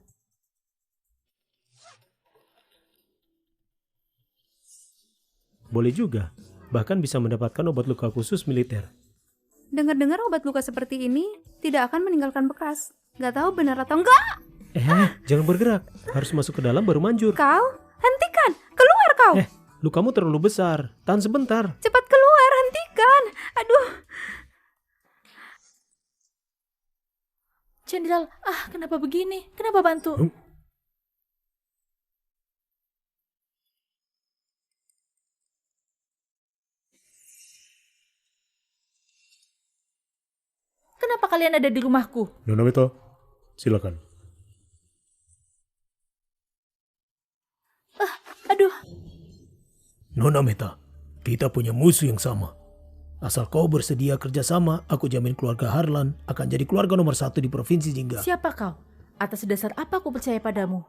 Boleh juga. Bahkan bisa mendapatkan obat luka khusus militer. Dengar-dengar obat luka seperti ini tidak akan meninggalkan bekas. Gak tahu benar atau enggak. Jangan bergerak. Harus masuk ke dalam baru manjur. Kau, hentikan. Keluar kau. Lukamu terlalu besar. Tahan sebentar. Cepat keluar, hentikan. Aduh. Jenderal, kenapa begini? Kenapa bantu? Kenapa kalian ada di rumahku? Nona Meta, silakan. Aduh. Nona Meta, kita punya musuh yang sama. Asal kau bersedia kerjasama, aku jamin keluarga Harlan akan jadi keluarga nomor 1 di Provinsi Jingga. Siapa kau? Atas dasar apa aku percaya padamu?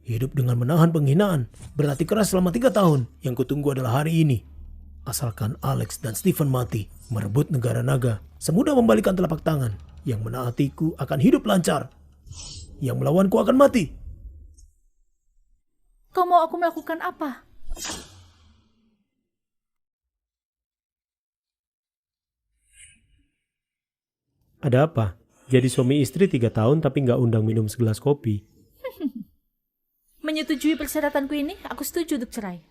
Hidup dengan menahan penghinaan, berlatih keras selama 3 tahun. Yang kutunggu adalah hari ini. Asalkan Alex dan Stephen mati, merebut negara naga, semudah membalikan telapak tangan. Yang menaatiku akan hidup lancar. Yang melawanku akan mati. Kau mau aku melakukan apa? Ada apa? Jadi suami istri 3 tahun tapi nggak undang minum segelas kopi. Menyetujui persyaratanku ini, aku setuju untuk cerai.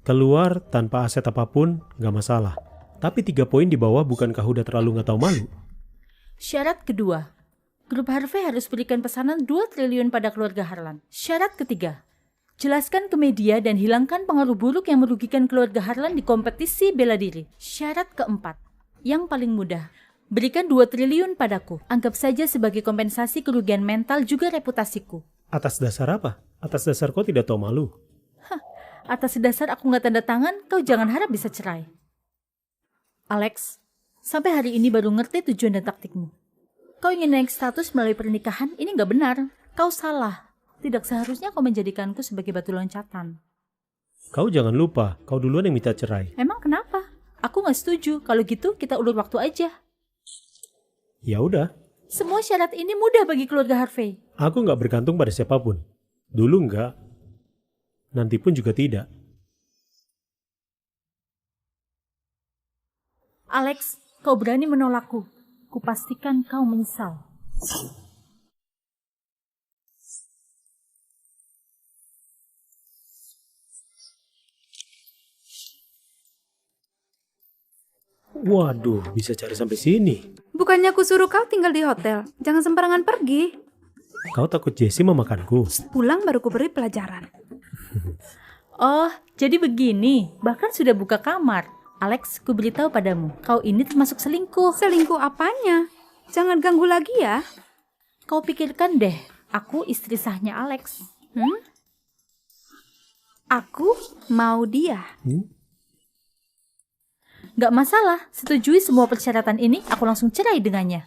Keluar tanpa aset apapun, nggak masalah. Tapi 3 poin di bawah bukankah udah terlalu nggak tahu malu? Syarat kedua, Grup Harvey harus berikan pesanan 2 triliun pada keluarga Harlan. Syarat ketiga, jelaskan ke media dan hilangkan pengaruh buruk yang merugikan keluarga Harlan di kompetisi bela diri. Syarat keempat, yang paling mudah, berikan 2 triliun padaku. Anggap saja sebagai kompensasi kerugian mental juga reputasiku. Atas dasar apa? Atas dasar kau tidak tahu malu? Atas dasar aku nggak tanda tangan, kau jangan harap bisa cerai. Alex, sampai hari ini baru ngerti tujuan dan taktikmu. Kau ingin naik status melalui pernikahan, ini nggak benar. Kau salah. Tidak seharusnya kau menjadikanku sebagai batu loncatan. Kau jangan lupa, kau duluan yang minta cerai. Emang kenapa? Aku nggak setuju. Kalau gitu kita ulur waktu aja. Ya udah. Semua syarat ini mudah bagi keluarga Harvey. Aku nggak bergantung pada siapapun. Dulu nggak. Nanti pun juga tidak. Alex, kau berani menolakku. Kupastikan kau menyesal. Waduh, bisa cari sampai sini. Bukannya aku suruh kau tinggal di hotel. Jangan sembarangan pergi. Kau takut Jesse memakanku? Pulang baru ku beri pelajaran. Oh, jadi begini. Bahkan sudah buka kamar. Alex, ku beritahu padamu, kau ini termasuk selingkuh. Selingkuh apanya? Jangan ganggu lagi ya. Kau pikirkan deh, aku istri sahnya Alex. Aku mau dia. Gak masalah, setujui semua persyaratan ini, aku langsung cerai dengannya.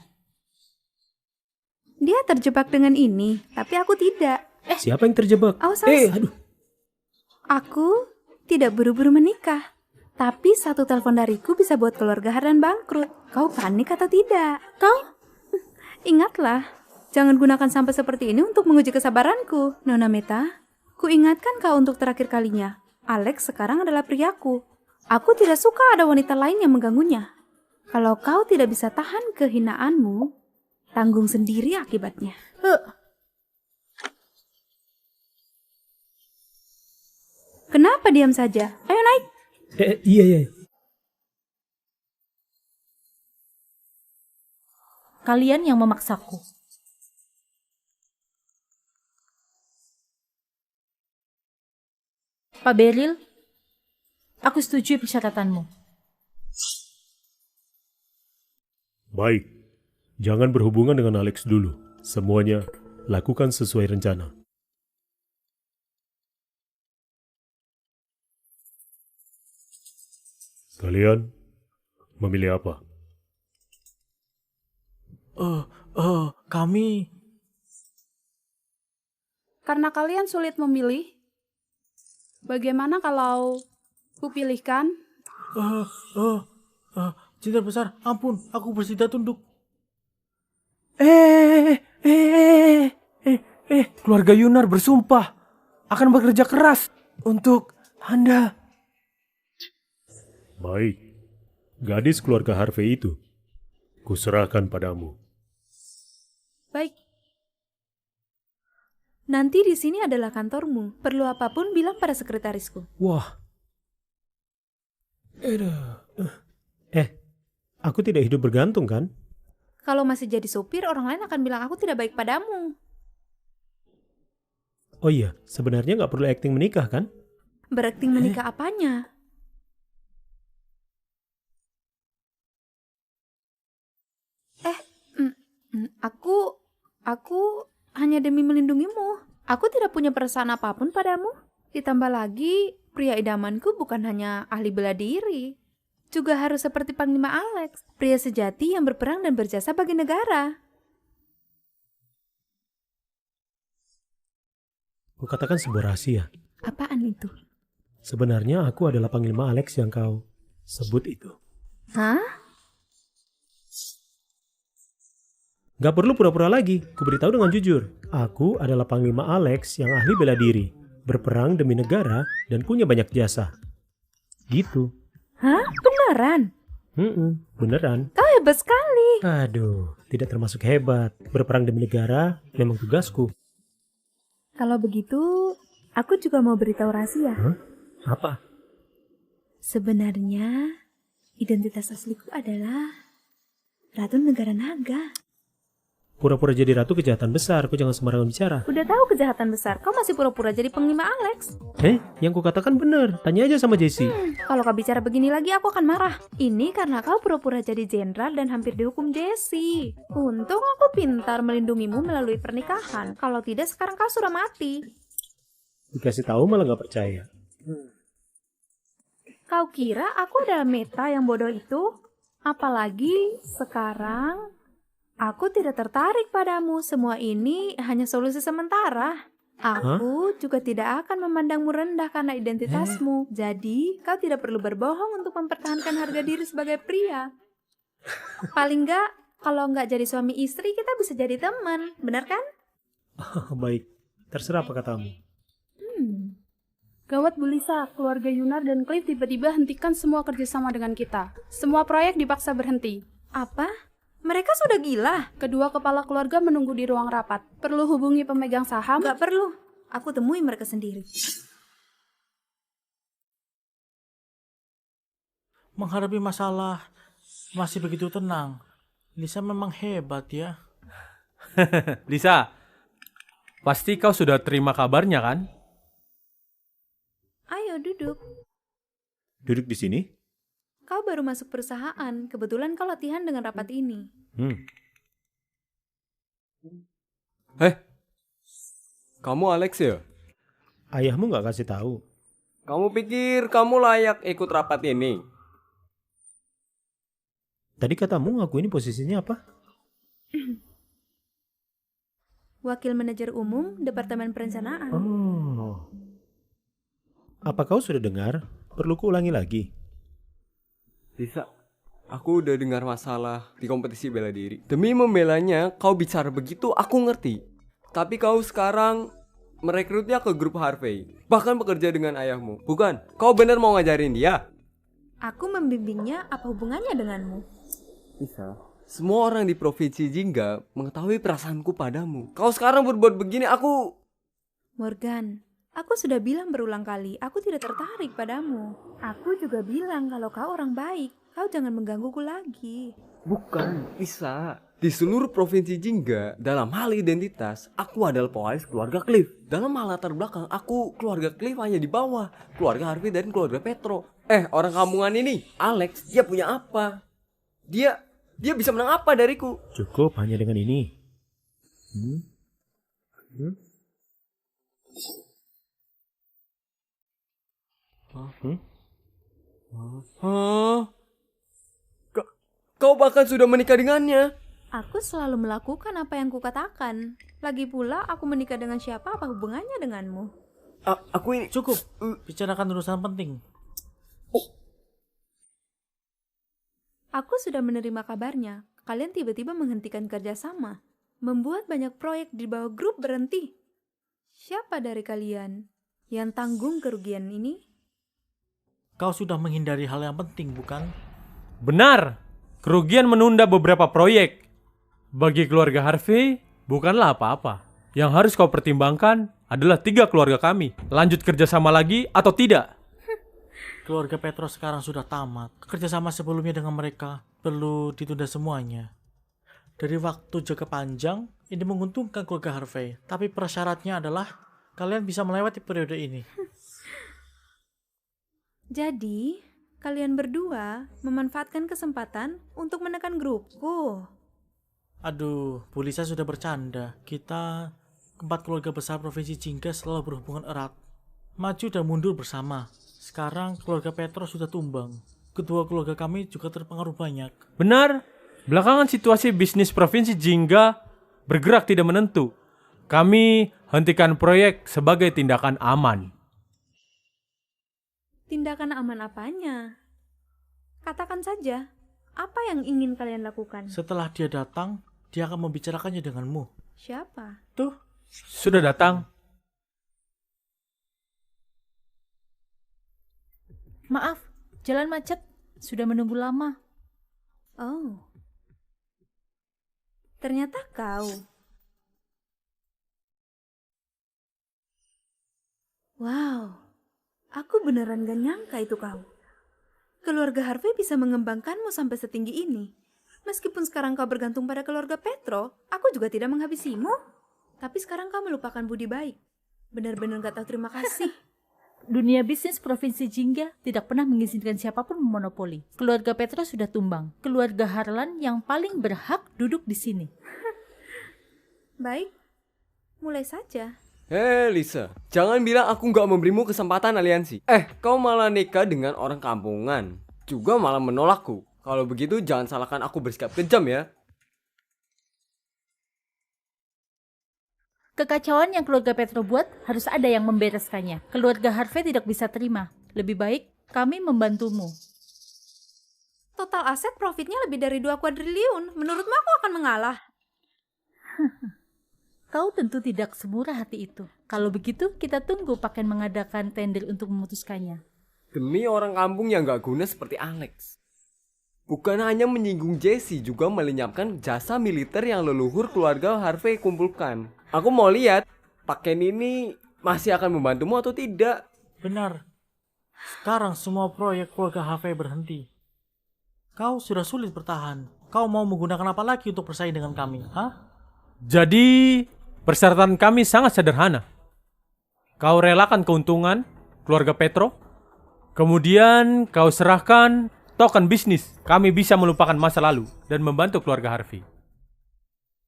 Dia terjebak dengan ini, tapi aku tidak. Siapa yang terjebak? Awas. Aduh. Aku tidak buru-buru menikah. Tapi satu telepon dariku bisa buat keluarga Harlan bangkrut. Kau panik atau tidak? Kau? Ingatlah, jangan gunakan sampai seperti ini untuk menguji kesabaranku. Nona Meta, ku ingatkan kau untuk terakhir kalinya. Alex sekarang adalah priaku. Aku tidak suka ada wanita lain yang mengganggunya. Kalau kau tidak bisa tahan kehinaanmu, tanggung sendiri akibatnya. Kenapa diam saja? Ayo naik. Iya. Kalian yang memaksaku. Pak Beryl, aku setuju persyaratanmu. Baik, jangan berhubungan dengan Alex dulu. Semuanya lakukan sesuai rencana. Kalian memilih apa? Kami... Karena kalian sulit memilih, bagaimana kalau kupilihkan? Jenderal besar, ampun, aku bersedia tunduk. Keluarga Yunar bersumpah akan bekerja keras untuk Anda. Baik, gadis keluarga Harvey itu, kuserahkan padamu. Baik. Nanti di sini adalah kantormu. Perlu apapun bilang pada sekretarisku. Wah. Aku tidak hidup bergantung kan? Kalau masih jadi sopir, orang lain akan bilang aku tidak baik padamu. Oh iya, sebenarnya nggak perlu akting menikah kan? Berakting menikah apanya? Aku hanya demi melindungimu. Aku tidak punya perasaan apapun padamu. Ditambah lagi, pria idamanku bukan hanya ahli bela diri. Juga harus seperti Panglima Alex, pria sejati yang berperang dan berjasa bagi negara. Kukatakan sebuah rahasia. Apaan itu? Sebenarnya aku adalah Panglima Alex yang kau sebut itu. Hah? Gak perlu pura-pura lagi, kuberitahu dengan jujur. Aku adalah Panglima Alex yang ahli bela diri, berperang demi negara, dan punya banyak jasa. Gitu. Hah? Beneran? Beneran. Kau hebat sekali. Aduh, tidak termasuk hebat. Berperang demi negara memang tugasku. Kalau begitu, aku juga mau beritahu rahasia. Apa? Sebenarnya, identitas asliku adalah Ratu Negara Naga. Pura-pura jadi ratu kejahatan besar, kau jangan sembarangan bicara. Udah tahu kejahatan besar, kau masih pura-pura jadi Panglima Alex. Yang kukatakan benar. Tanya aja sama Jessie. Kalau kau bicara begini lagi, aku akan marah. Ini karena kau pura-pura jadi jenderal dan hampir dihukum Jessie. Untung aku pintar melindungimu melalui pernikahan. Kalau tidak, sekarang kau sudah mati. Dikasih tahu malah nggak percaya. Kau kira aku adalah Meta yang bodoh itu? Apalagi sekarang... Aku tidak tertarik padamu. Semua ini hanya solusi sementara. Aku juga tidak akan memandangmu rendah karena identitasmu. Jadi, kau tidak perlu berbohong untuk mempertahankan harga diri sebagai pria. Paling enggak, kalau enggak jadi suami istri, kita bisa jadi teman. Benar kan? Baik, terserah apa katamu. Gawat Bu Lisa, keluarga Yunar dan Cliff tiba-tiba hentikan semua kerjasama dengan kita. Semua proyek dipaksa berhenti. Apa? Mereka sudah gila. Kedua kepala keluarga menunggu di ruang rapat. Perlu hubungi pemegang saham? Gak perlu. Aku temui mereka sendiri. Menghadapi masalah masih begitu tenang. Lisa memang hebat ya. Lisa, pasti kau sudah terima kabarnya kan? Ayo Ayo duduk. Duduk di sini? Kau baru masuk perusahaan, kebetulan kau latihan dengan rapat ini. Kamu Alex ya? Ayahmu nggak kasih tahu. Kamu pikir kamu layak ikut rapat ini? Tadi katamu ngaku ini posisinya apa? Wakil Manajer Umum Departemen Perencanaan. Oh. Apa kau sudah dengar? Perlu kuulangi lagi? Bisa. Aku udah dengar masalah di kompetisi bela diri. Demi membelanya, kau bicara begitu, aku ngerti. Tapi kau sekarang merekrutnya ke grup Harvey. Bahkan bekerja dengan ayahmu. Bukan? Kau benar mau ngajarin dia? Aku membimbingnya, apa hubungannya denganmu? Bisa. Semua orang di provinsi Jingga mengetahui perasaanku padamu. Kau sekarang berbuat begini, aku... Morgan, aku sudah bilang berulang kali, aku tidak tertarik padamu. Aku juga bilang kalau kau orang baik, kau jangan menggangguku lagi. Bukan, bisa. Di seluruh provinsi Jingga, dalam hal identitas, aku adalah pewaris keluarga Cliff. Dalam hal latar belakang, aku keluarga Cliff hanya di bawah. Keluarga Harvey dan keluarga Petro. Orang kampungan ini, Alex, dia punya apa? Dia bisa menang apa dariku? Cukup hanya dengan ini. Kau bahkan sudah menikah dengannya. Aku selalu melakukan apa yang kukatakan. Lagi pula, aku menikah dengan siapa, apa hubungannya denganmu? Aku ini... Cukup, bicarakan urusan penting. Aku sudah menerima kabarnya. Kalian tiba-tiba menghentikan kerjasama. Membuat banyak proyek di bawah grup berhenti. Siapa dari kalian yang tanggung kerugian ini? Kau sudah menghindari hal yang penting, bukan? Benar. Kerugian menunda beberapa proyek. Bagi keluarga Harvey, bukanlah apa-apa. Yang harus kau pertimbangkan adalah 3 keluarga kami. Lanjut kerjasama lagi atau tidak? Keluarga Petro sekarang sudah tamat. Kerjasama sebelumnya dengan mereka perlu ditunda semuanya. Dari waktu jangka panjang, ini menguntungkan keluarga Harvey. Tapi persyaratnya adalah kalian bisa melewati periode ini. Jadi, kalian berdua memanfaatkan kesempatan untuk menekan grupku. Aduh, Bu Lisa sudah bercanda. Kita, 4 keluarga besar Provinsi Jingga selalu berhubungan erat. Maju dan mundur bersama. Sekarang keluarga Petro sudah tumbang. Kedua keluarga kami juga terpengaruh banyak. Benar. Belakangan situasi bisnis Provinsi Jingga bergerak tidak menentu. Kami hentikan proyek sebagai tindakan aman. Tindakan aman apanya? Katakan saja, apa yang ingin kalian lakukan? Setelah dia datang, dia akan membicarakannya denganmu. Siapa? Tuh, sudah datang. Maaf, jalan macet. Sudah menunggu lama. Oh. Ternyata kau. Wow. Aku beneran gak nyangka itu kau. Keluarga Harvey bisa mengembangkanmu sampai setinggi ini. Meskipun sekarang kau bergantung pada keluarga Petro, aku juga tidak menghabisimu. Tapi sekarang kau melupakan budi baik. Benar-benar gak tahu terima kasih. Dunia bisnis Provinsi Jingga tidak pernah mengizinkan siapapun memonopoli. Keluarga Petro sudah tumbang. Keluarga Harlan yang paling berhak duduk di sini. Baik, mulai saja. Lisa, jangan bilang aku nggak memberimu kesempatan aliansi. Kau malah nikah dengan orang kampungan. Juga malah menolakku. Kalau begitu jangan salahkan aku bersikap kejam ya. Kekacauan yang keluarga Petro buat harus ada yang membereskannya. Keluarga Harvey tidak bisa terima. Lebih baik kami membantumu. Total aset profitnya lebih dari 2 kuadriliun. Menurutmu aku akan mengalah? Kau tentu tidak semurah hati itu. Kalau begitu, kita tunggu Paken mengadakan tender untuk memutuskannya. Demi orang kampung yang gak guna seperti Alex. Bukan hanya menyinggung Jesse, juga melenyapkan jasa militer yang leluhur keluarga Harvey kumpulkan. Aku mau lihat, Paken ini masih akan membantumu atau tidak. Benar. Sekarang semua proyek keluarga Harvey berhenti. Kau sudah sulit bertahan. Kau mau menggunakan apa lagi untuk bersaing dengan kami? Jadi, persyaratan kami sangat sederhana. Kau relakan keuntungan keluarga Petro Kemudian kau serahkan token bisnis. Kami bisa melupakan masa lalu dan membantu keluarga Harvey.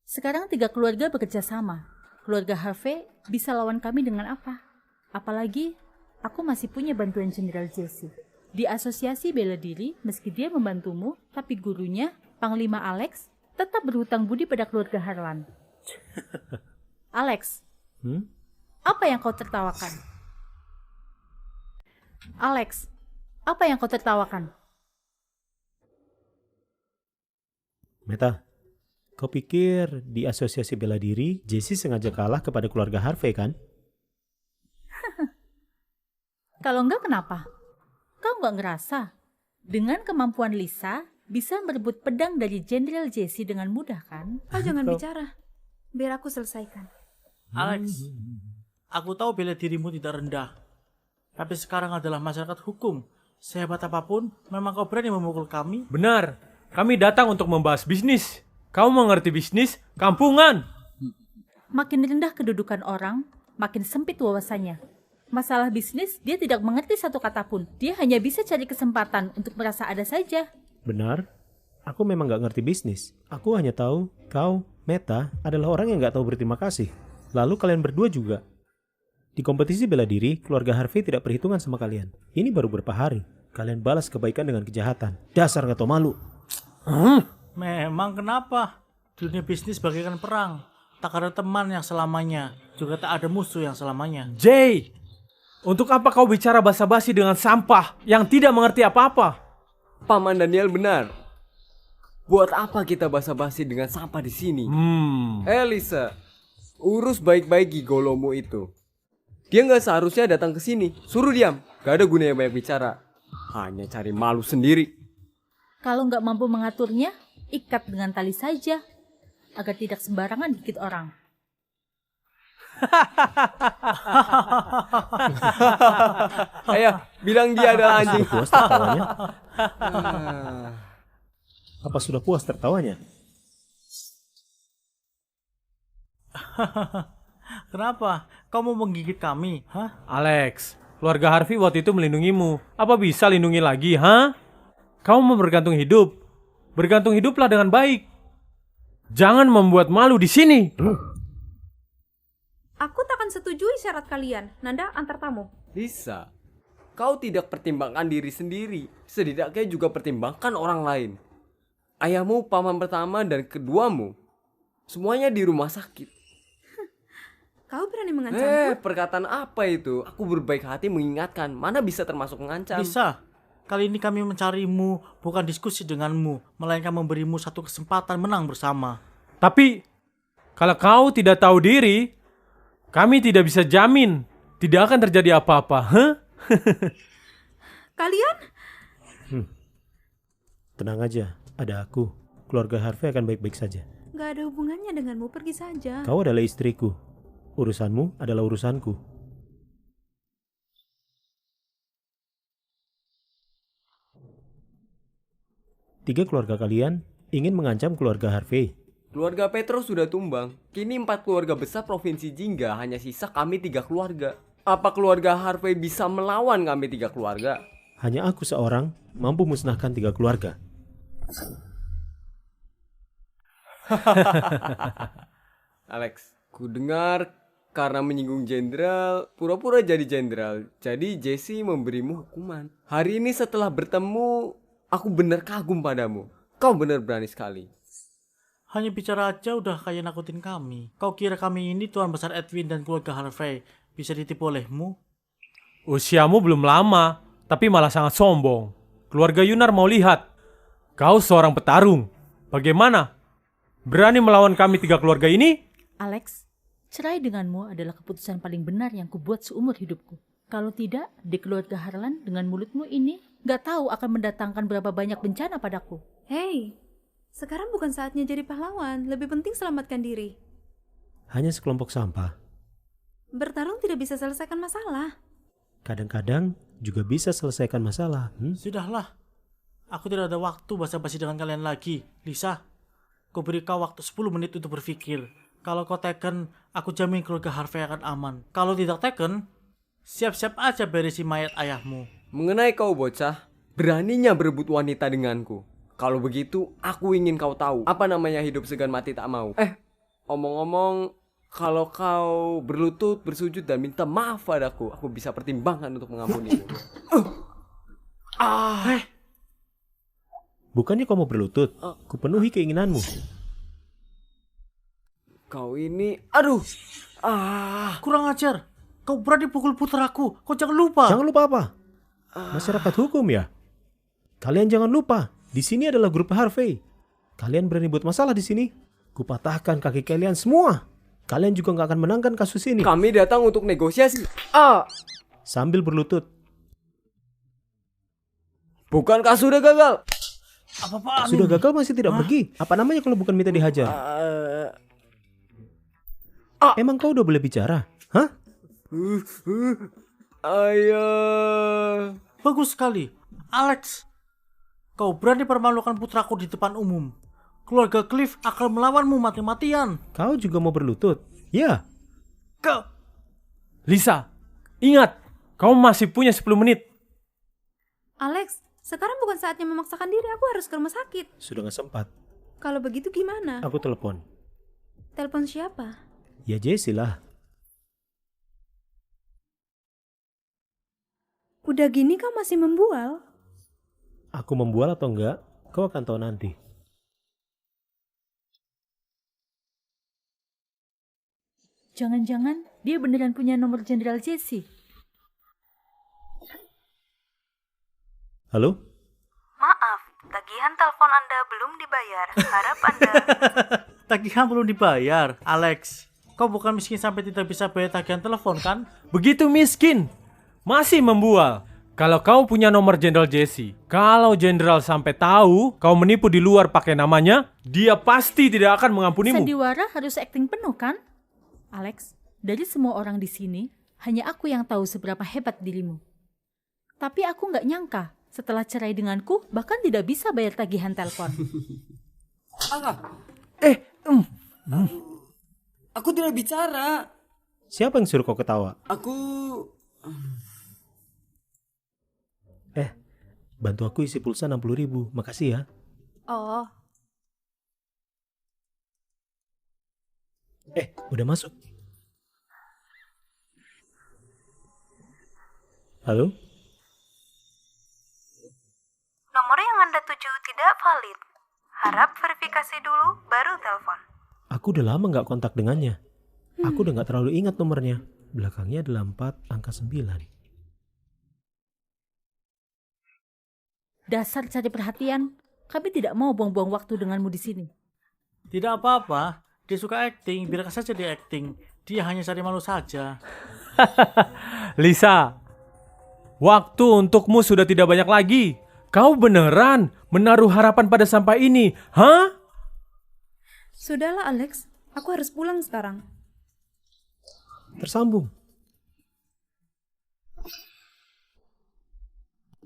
Sekarang 3 keluarga bekerja sama. Keluarga Harvey bisa lawan kami dengan apa? Apalagi aku masih punya bantuan Jenderal Jesse. Di asosiasi bela diri, meski dia membantumu, tapi gurunya, Panglima Alex, tetap berhutang budi pada keluarga Harlan. Alex, apa yang kau tertawakan? Alex, apa yang kau tertawakan? Meta, kau pikir di asosiasi bela diri, Jesse sengaja kalah kepada keluarga Harvey kan? Kalau enggak kenapa? Kau enggak ngerasa? Dengan kemampuan Lisa, bisa merebut pedang dari Jenderal Jesse dengan mudah kan? Kau jangan bicara. Biar aku selesaikan. Alex, aku tahu bela dirimu tidak rendah. Tapi sekarang adalah masyarakat hukum. Sehebat apapun, memang kau berani memukul kami? Benar, kami datang untuk membahas bisnis. Kau mengerti bisnis? Kampungan! Makin rendah kedudukan orang, makin sempit wawasannya. Masalah bisnis, dia tidak mengerti satu kata pun. Dia hanya bisa cari kesempatan untuk merasa ada saja. Benar, aku memang gak ngerti bisnis. Aku hanya tahu kau, Meta, adalah orang yang gak tahu berterima kasih. Lalu kalian berdua juga. Di kompetisi bela diri, keluarga Harvey tidak perhitungan sama kalian. Ini baru beberapa hari. Kalian balas kebaikan dengan kejahatan. Dasar gak tau malu. Memang kenapa? Dunia bisnis bagaikan perang. Tak ada teman yang selamanya. Juga tak ada musuh yang selamanya. Jay! Untuk apa kau bicara basa-basi dengan sampah yang tidak mengerti apa-apa? Paman Daniel benar. Buat apa kita basa-basi dengan sampah di sini? Lisa, urus baik-baik gigolomu itu. Dia nggak seharusnya datang ke sini. Suruh diam. Gak ada gunanya banyak bicara. Hanya cari malu sendiri. Kalau nggak mampu mengaturnya, ikat dengan tali saja. Agar tidak sembarangan dikit orang. Ayo, bilang dia adalah anjing. Puas tertawanya? Apa sudah puas tertawanya? Kenapa? Kau mau menggigit kami? Hah? Alex, keluarga Harvey waktu itu melindungimu. Apa bisa lindungi lagi, ha? Kau mau bergantung hidup? Bergantung hiduplah dengan baik. Jangan membuat malu di sini. Aku takkan setujui syarat kalian. Nanda, antar tamu. Lisa, kau tidak pertimbangkan diri sendiri. Setidaknya juga pertimbangkan orang lain. Ayahmu, paman pertama dan keduamu, semuanya di rumah sakit. Kau berani mengancamku? Perkataan apa itu? Aku berbaik hati mengingatkan. Mana bisa termasuk mengancam? Bisa. Kali ini kami mencarimu, bukan diskusi denganmu, melainkan memberimu satu kesempatan menang bersama. Tapi, kalau kau tidak tahu diri, kami tidak bisa jamin tidak akan terjadi apa-apa, huh? Kalian? Tenang aja, ada aku. Keluarga Harvey akan baik-baik saja. Gak ada hubungannya denganmu, pergi saja. Kau adalah istriku. Urusanmu adalah urusanku. Tiga keluarga kalian ingin mengancam keluarga Harvey. Keluarga Petro sudah tumbang. Kini 4 keluarga besar provinsi Jingga, hanya sisa kami 3 keluarga. Apa keluarga Harvey bisa melawan kami 3 keluarga? Hanya aku seorang mampu musnahkan 3 keluarga. Alex, ku dengar karena menyinggung jenderal, pura-pura jadi jenderal. Jadi Jesse memberimu hukuman. Hari ini setelah bertemu, aku benar kagum padamu. Kau benar berani sekali. Hanya bicara aja udah kayak nakutin kami. Kau kira kami ini Tuan Besar Edwin dan keluarga Harvey bisa ditipu olehmu? Usiamu belum lama, tapi malah sangat sombong. Keluarga Yunar mau lihat. Kau seorang petarung. Bagaimana? Berani melawan kami 3 keluarga ini? Alex, cerai denganmu adalah keputusan paling benar yang kubuat seumur hidupku. Kalau tidak, di keluarga Harlan dengan mulutmu ini gak tahu akan mendatangkan berapa banyak bencana padaku. Hei, sekarang bukan saatnya jadi pahlawan. Lebih penting selamatkan diri. Hanya sekelompok sampah. Bertarung tidak bisa selesaikan masalah. Kadang-kadang juga bisa selesaikan masalah. Sudahlah. Aku tidak ada waktu basa-basi dengan kalian lagi. Lisa, aku beri kau waktu 10 menit untuk berpikir. Kalau kau taken, aku jamin keluarga Harvey akan aman. Kalau tidak taken, Siap-siap aja berisi mayat ayahmu. Mengenai kau bocah, beraninya berebut wanita denganku. Kalau begitu, aku ingin kau tahu apa namanya hidup segan mati tak mau. Omong-omong, kalau kau berlutut, bersujud dan minta maaf padaku, aku bisa pertimbangkan untuk mengampunimu. Bukannya kau mau berlutut? Kupenuhi keinginanmu. Kau ini, aduh. Kurang ajar. Kau berani pukul putraku. Kau jangan lupa. Jangan lupa apa? Masyarakat hukum ya. Kalian jangan lupa, di sini adalah grup Harvey. Kalian berani buat masalah di sini, kupatahkan kaki kalian semua. Kalian juga nggak akan menangkan kasus ini. Kami datang untuk negosiasi. Sambil berlutut. Bukankah sudah gagal? Apa-apaan? Sudah gagal masih tidak pergi. Apa namanya kalau bukan minta dihajar? Emang kau udah boleh bicara? Hah? Ayah. Bagus sekali. Alex, kau berani permalukan putraku di depan umum. Keluarga Cliff akan melawanmu mati-matian. Kau juga mau berlutut? Ya. Kau. Lisa, ingat, kau masih punya 10 menit. Alex, sekarang bukan saatnya memaksakan diri. Aku harus ke rumah sakit. Sudah gak sempat. Kalau begitu gimana? Aku telepon. Telepon siapa? Ya Jessie lah. Udah gini kau masih membual? Aku membual atau enggak, kau akan tahu nanti. Jangan-jangan dia beneran punya nomor Jenderal Jesse. Halo? Maaf, tagihan telepon Anda belum dibayar. Harap Anda... Tagihan belum dibayar, Alex. Kau bukan miskin sampai tidak bisa bayar tagihan telepon kan? Begitu miskin, masih membual. Kalau kau punya nomor Jenderal Jesse, kalau Jenderal sampai tahu kau menipu di luar pakai namanya, dia pasti tidak akan mengampunimu. Sandiwara harus akting penuh kan? Alex, dari semua orang di sini, hanya aku yang tahu seberapa hebat dirimu. Tapi aku nggak nyangka, setelah cerai denganku, bahkan tidak bisa bayar tagihan telepon. Aku tidak bicara. Siapa yang suruh kau ketawa? Aku... Bantu aku isi pulsa 60.000, makasih ya. Oh, Udah masuk. Halo? Nomor yang Anda tuju tidak valid. Harap verifikasi dulu, baru telepon. Aku udah lama nggak kontak dengannya. Aku udah nggak terlalu ingat nomornya. Belakangnya adalah 4 angka 9. Dasar cari perhatian, kami tidak mau buang-buang waktu denganmu di sini. Tidak apa-apa. Dia suka acting, biarkan saja dia acting. Dia hanya cari malu saja. Lisa, waktu untukmu sudah tidak banyak lagi. Kau beneran menaruh harapan pada sampah ini, hah? sudahlah Alex. Aku harus pulang sekarang. Tersambung.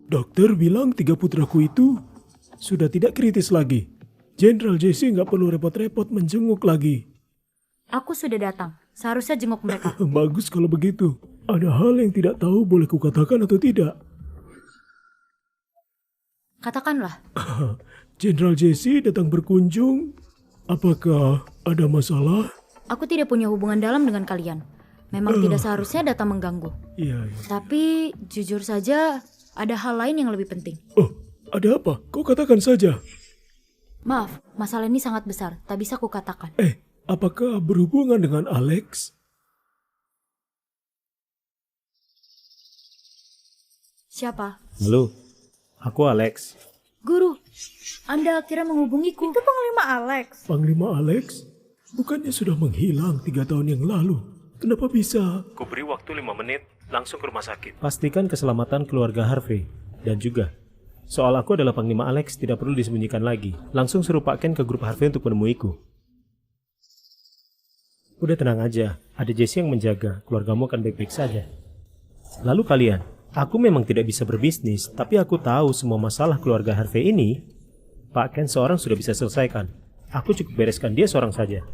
Dokter bilang 3 putraku itu sudah tidak kritis lagi. Jenderal Jesse nggak perlu repot-repot menjenguk lagi. Aku sudah datang. Seharusnya jenguk mereka. Bagus kalau begitu. Ada hal yang tidak tahu boleh kukatakan atau tidak. Katakanlah. Jenderal Jesse datang berkunjung. Apakah ada masalah? Aku tidak punya hubungan dalam dengan kalian. Memang tidak seharusnya datang mengganggu. Iya. Tapi jujur saja ada hal lain yang lebih penting. Oh, ada apa? Kau katakan saja. Maaf, masalah ini sangat besar. Tak bisa ku katakan. Apakah berhubungan dengan Alex? Siapa? Halo, aku Alex. Guru, Anda akhirnya menghubungiku. Itu Panglima Alex. Panglima Alex? Bukannya sudah menghilang 3 tahun yang lalu? Kenapa bisa? Ku beri waktu 5 menit, langsung ke rumah sakit. Pastikan keselamatan keluarga Harvey. Dan juga, soal aku adalah Panglima Alex tidak perlu disembunyikan lagi. Langsung suruh Pak Ken ke grup Harvey untuk menemuiku. Udah tenang aja, ada Jesse yang menjaga, keluargamu akan baik-baik saja. Lalu kalian, aku memang tidak bisa berbisnis, tapi aku tahu semua masalah keluarga Harvey ini, Pak Ken seorang sudah bisa selesaikan. Aku cukup bereskan dia seorang saja.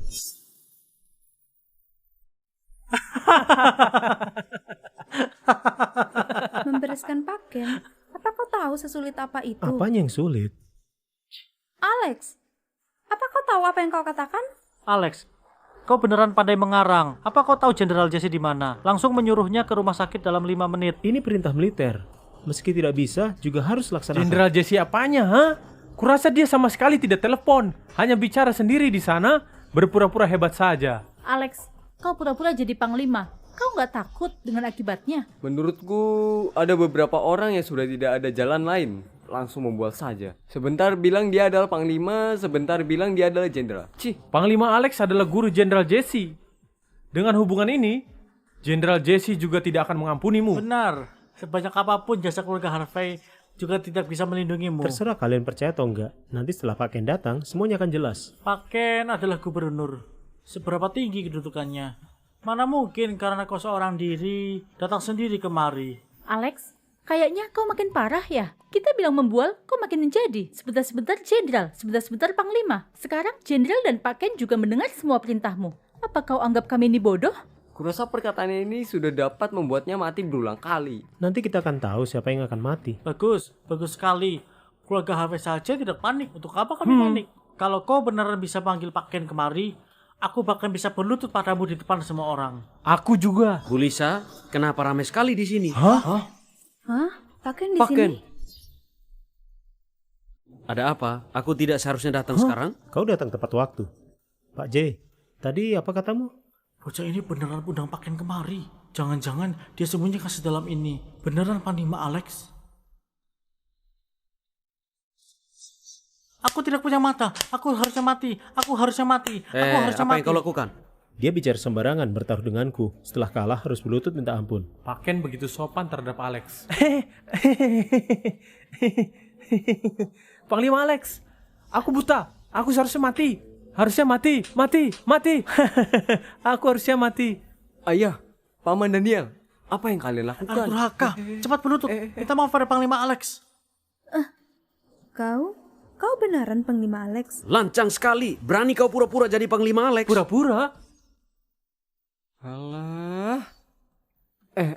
Membereskan pakaian? Apa kau tahu sesulit apa itu? Apanya yang sulit? Alex, apa kau tahu apa yang kau katakan? Alex, kau beneran pandai mengarang. Apa kau tahu Jenderal Jesse di mana? Langsung menyuruhnya ke rumah sakit dalam 5 menit. Ini perintah militer. Meski tidak bisa, juga harus laksanakan. Jenderal Jesse apanya, ha? Kurasa dia sama sekali tidak telepon. Hanya bicara sendiri di sana, berpura-pura hebat saja. Alex, kau pura-pura jadi panglima. Kau nggak takut dengan akibatnya? Menurutku ada beberapa orang yang sudah tidak ada jalan lain. Langsung membual saja. Sebentar bilang dia adalah panglima, sebentar bilang dia adalah jenderal. Cih. Panglima Alex adalah guru Jenderal Jesse. Dengan hubungan ini, Jenderal Jesse juga tidak akan mengampunimu. Benar. Sebanyak apapun jasa keluarga Harvey juga tidak bisa melindungimu. Terserah kalian percaya atau enggak. Nanti setelah Pak Ken datang, semuanya akan jelas. Pak Ken adalah gubernur. Seberapa tinggi kedudukannya? Mana mungkin karena kau seorang diri datang sendiri kemari. Alex, kayaknya kau makin parah ya. Kita bilang membual, kau makin menjadi. Sebentar-sebentar jenderal, sebentar-sebentar panglima. Sekarang jenderal dan Pak Ken juga mendengar semua perintahmu. Apa kau anggap kami ini bodoh? Kurasa perkataan ini sudah dapat membuatnya mati berulang kali. Nanti kita akan tahu siapa yang akan mati. Bagus, bagus sekali. Keluarga Harvey saja tidak panik. Untuk apa kami panik? Kalau kau beneran bisa panggil Pak Ken kemari, aku bahkan bisa berlutut padamu di depan semua orang. Aku juga. Bu Lisa, kenapa ramai sekali di sini? Hah? Pak Ken di sini? Ada apa? Aku tidak seharusnya datang sekarang. Kau datang tepat waktu. Pak J, tadi apa katamu? Bocah ini beneran undang Pak Ken kemari. Jangan-jangan dia sembunyikan sedalam ini. Beneran Panglima Alex? Aku tidak punya mata. Aku harusnya mati. Aku harusnya mati. Aku harusnya apa mati. yang kau lakukan? Dia bicara sembarangan bertaruh denganku. Setelah kalah harus berlutut minta ampun. Pak Ken begitu sopan terhadap Alex. Panglima Alex, aku buta. Aku seharusnya mati. Harusnya mati. Aku harusnya mati. Ayah, Paman Daniel, apa yang kalian lakukan? Anak durhaka, cepat berlutut. Minta maaf pada Panglima Alex. Kau beneran Panglima Alex? Lancang sekali. Berani kau pura-pura jadi Panglima Alex? Pura-pura? Alah.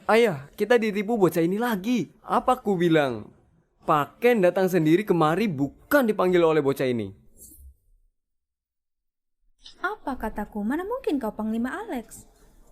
Ayah, kita ditipu bocah ini lagi. Apa ku bilang? Pak Ken datang sendiri kemari bukan dipanggil oleh bocah ini. Apa kataku? Mana mungkin kau Panglima Alex?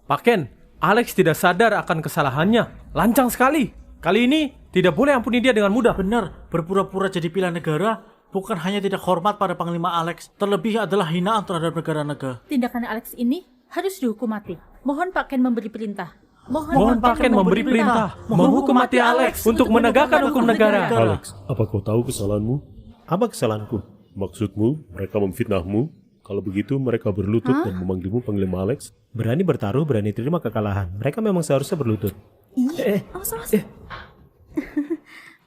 Pak Ken, Alex tidak sadar akan kesalahannya. Lancang sekali. Kali ini tidak boleh ampuni dia dengan mudah. Benar, berpura-pura jadi pilihan negara bukan hanya tidak hormat pada Panglima Alex, terlebih adalah hinaan terhadap negara-negara. Tindakan Alex ini harus dihukum mati. Mohon Pak Ken memberi perintah. Mohon Pak Ken memberi perintah. Menghukum mati Alex untuk menegakkan hukum negara. Alex, apa kau tahu kesalahanmu? Apa kesalahanku? Maksudmu, mereka memfitnahmu? Kalau begitu mereka berlutut dan memanggilmu Panglima Alex? Berani bertaruh, berani terima kekalahan. Mereka memang seharusnya berlutut.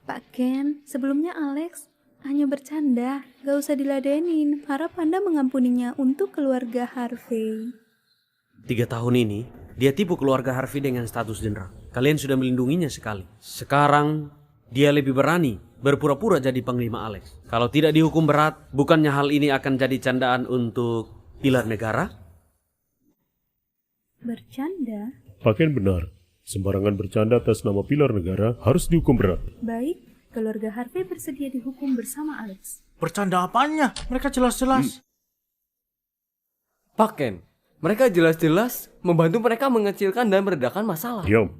Pak Ken, sebelumnya Alex hanya bercanda. Gak usah diladenin. Harap Anda mengampuninya untuk keluarga Harvey. 3 tahun ini, dia tipu keluarga Harvey dengan status jenderal. Kalian sudah melindunginya sekali. Sekarang, dia lebih berani berpura-pura jadi Panglima Alex. Kalau tidak dihukum berat, bukannya hal ini akan jadi candaan untuk pilar negara? Bercanda? Pak Ken benar. Sembarangan bercanda atas nama pilar negara harus dihukum berat. Baik, keluarga Harvey bersedia dihukum bersama Alex. Bercanda apanya? Mereka jelas-jelas. Pak Ken, mereka jelas-jelas membantu mereka mengecilkan dan meredakan masalah. Diam.